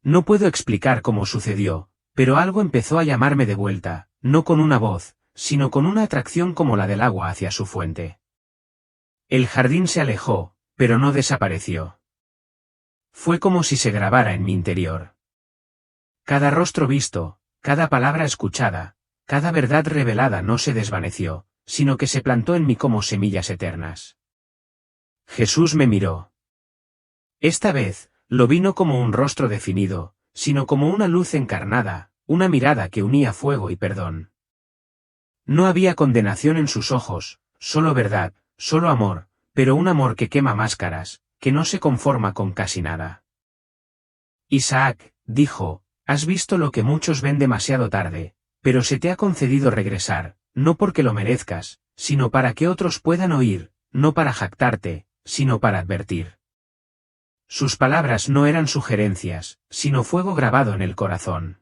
No puedo explicar cómo sucedió, pero algo empezó a llamarme de vuelta, no con una voz, sino con una atracción como la del agua hacia su fuente. El jardín se alejó, pero no desapareció. Fue como si se grabara en mi interior. Cada rostro visto, cada palabra escuchada, cada verdad revelada no se desvaneció, sino que se plantó en mí como semillas eternas. Jesús me miró. Esta vez, lo vi no como un rostro definido, sino como una luz encarnada, una mirada que unía fuego y perdón. No había condenación en sus ojos, solo verdad, solo amor, pero un amor que quema máscaras, que no se conforma con casi nada. Isaac, dijo, has visto lo que muchos ven demasiado tarde, pero se te ha concedido regresar, no porque lo merezcas, sino para que otros puedan oír, no para jactarte, sino para advertir. Sus palabras no eran sugerencias, sino fuego grabado en el corazón.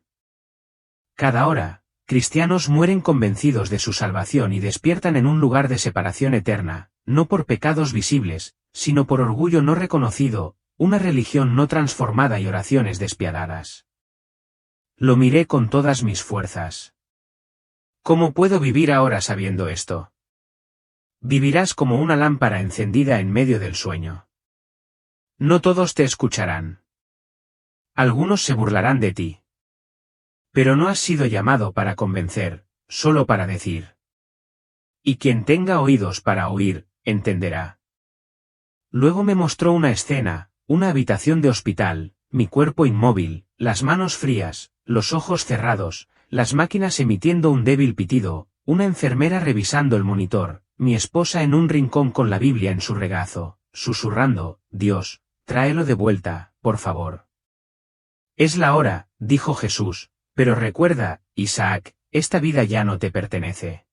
Cada hora, cristianos mueren convencidos de su salvación y despiertan en un lugar de separación eterna, no por pecados visibles, sino por orgullo no reconocido, una religión no transformada y oraciones despiadadas. Lo miré con todas mis fuerzas. ¿Cómo puedo vivir ahora sabiendo esto? Vivirás como una lámpara encendida en medio del sueño. No todos te escucharán. Algunos se burlarán de ti. Pero no has sido llamado para convencer, solo para decir. Y quien tenga oídos para oír, entenderá. Luego me mostró una escena, una habitación de hospital, mi cuerpo inmóvil, las manos frías, los ojos cerrados, las máquinas emitiendo un débil pitido, una enfermera revisando el monitor, mi esposa en un rincón con la Biblia en su regazo, susurrando, Dios, tráelo de vuelta, por favor. Es la hora, dijo Jesús, pero recuerda, Isaac, esta vida ya no te pertenece.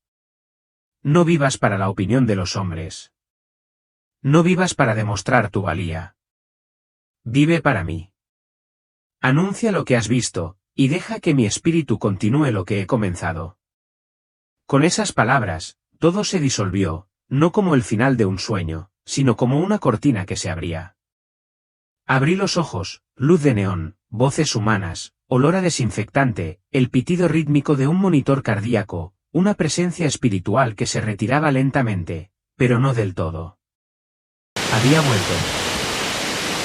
No vivas para la opinión de los hombres. No vivas para demostrar tu valía. Vive para mí. Anuncia lo que has visto, y deja que mi espíritu continúe lo que he comenzado. Con esas palabras, todo se disolvió, no como el final de un sueño, sino como una cortina que se abría. Abrí los ojos, luz de neón, voces humanas, olor a desinfectante, el pitido rítmico de un monitor cardíaco, una presencia espiritual que se retiraba lentamente, pero no del todo. Había vuelto.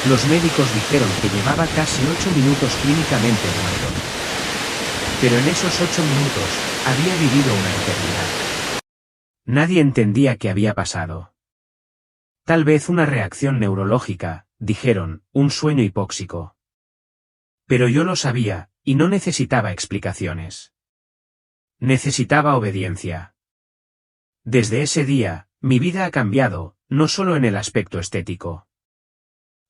Los médicos dijeron que llevaba casi 8 minutos clínicamente muerto. Pero en esos 8 minutos, había vivido una eternidad. Nadie entendía qué había pasado. Tal vez una reacción neurológica, dijeron, un sueño hipóxico. Pero yo lo sabía, y no necesitaba explicaciones. Necesitaba obediencia. Desde ese día, mi vida ha cambiado, no solo en el aspecto estético.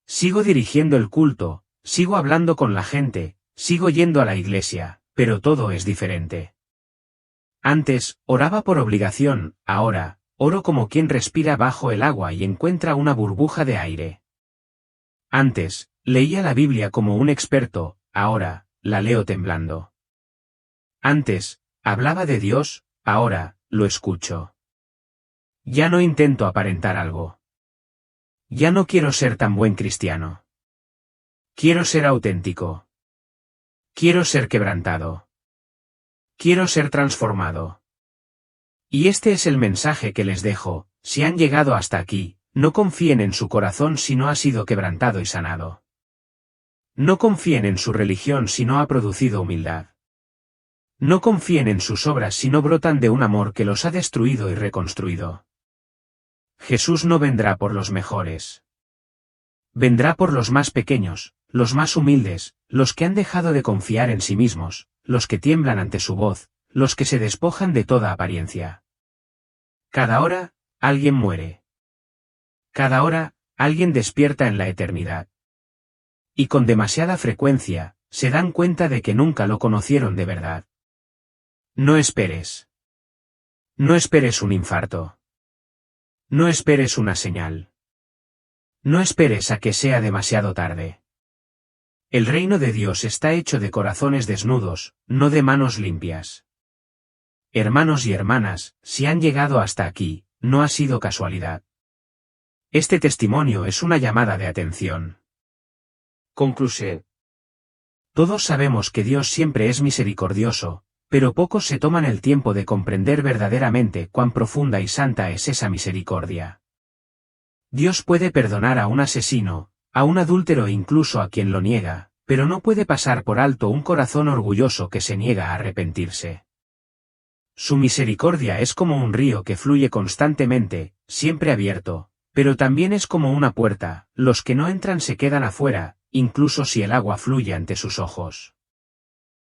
Sigo dirigiendo el culto, sigo hablando con la gente, sigo yendo a la iglesia, pero todo es diferente. Antes, oraba por obligación, ahora, oro como quien respira bajo el agua y encuentra una burbuja de aire. Antes, leía la Biblia como un experto, ahora, la leo temblando. Antes, hablaba de Dios, ahora, lo escucho. Ya no intento aparentar algo. Ya no quiero ser tan buen cristiano. Quiero ser auténtico. Quiero ser quebrantado. Quiero ser transformado. Y este es el mensaje que les dejo, si han llegado hasta aquí, no confíen en su corazón si no ha sido quebrantado y sanado. No confíen en su religión si no ha producido humildad. No confíen en sus obras si no brotan de un amor que los ha destruido y reconstruido. Jesús no vendrá por los mejores. Vendrá por los más pequeños, los más humildes, los que han dejado de confiar en sí mismos, los que tiemblan ante su voz, los que se despojan de toda apariencia. Cada hora, alguien muere. Cada hora, alguien despierta en la eternidad. Y con demasiada frecuencia, se dan cuenta de que nunca lo conocieron de verdad. No esperes. No esperes un infarto. No esperes una señal. No esperes a que sea demasiado tarde. El reino de Dios está hecho de corazones desnudos, no de manos limpias. Hermanos y hermanas, si han llegado hasta aquí, no ha sido casualidad. Este testimonio es una llamada de atención. Conclusión. Todos sabemos que Dios siempre es misericordioso, pero pocos se toman el tiempo de comprender verdaderamente cuán profunda y santa es esa misericordia. Dios puede perdonar a un asesino, a un adúltero e incluso a quien lo niega, pero no puede pasar por alto un corazón orgulloso que se niega a arrepentirse. Su misericordia es como un río que fluye constantemente, siempre abierto, pero también es como una puerta, los que no entran se quedan afuera, incluso si el agua fluye ante sus ojos.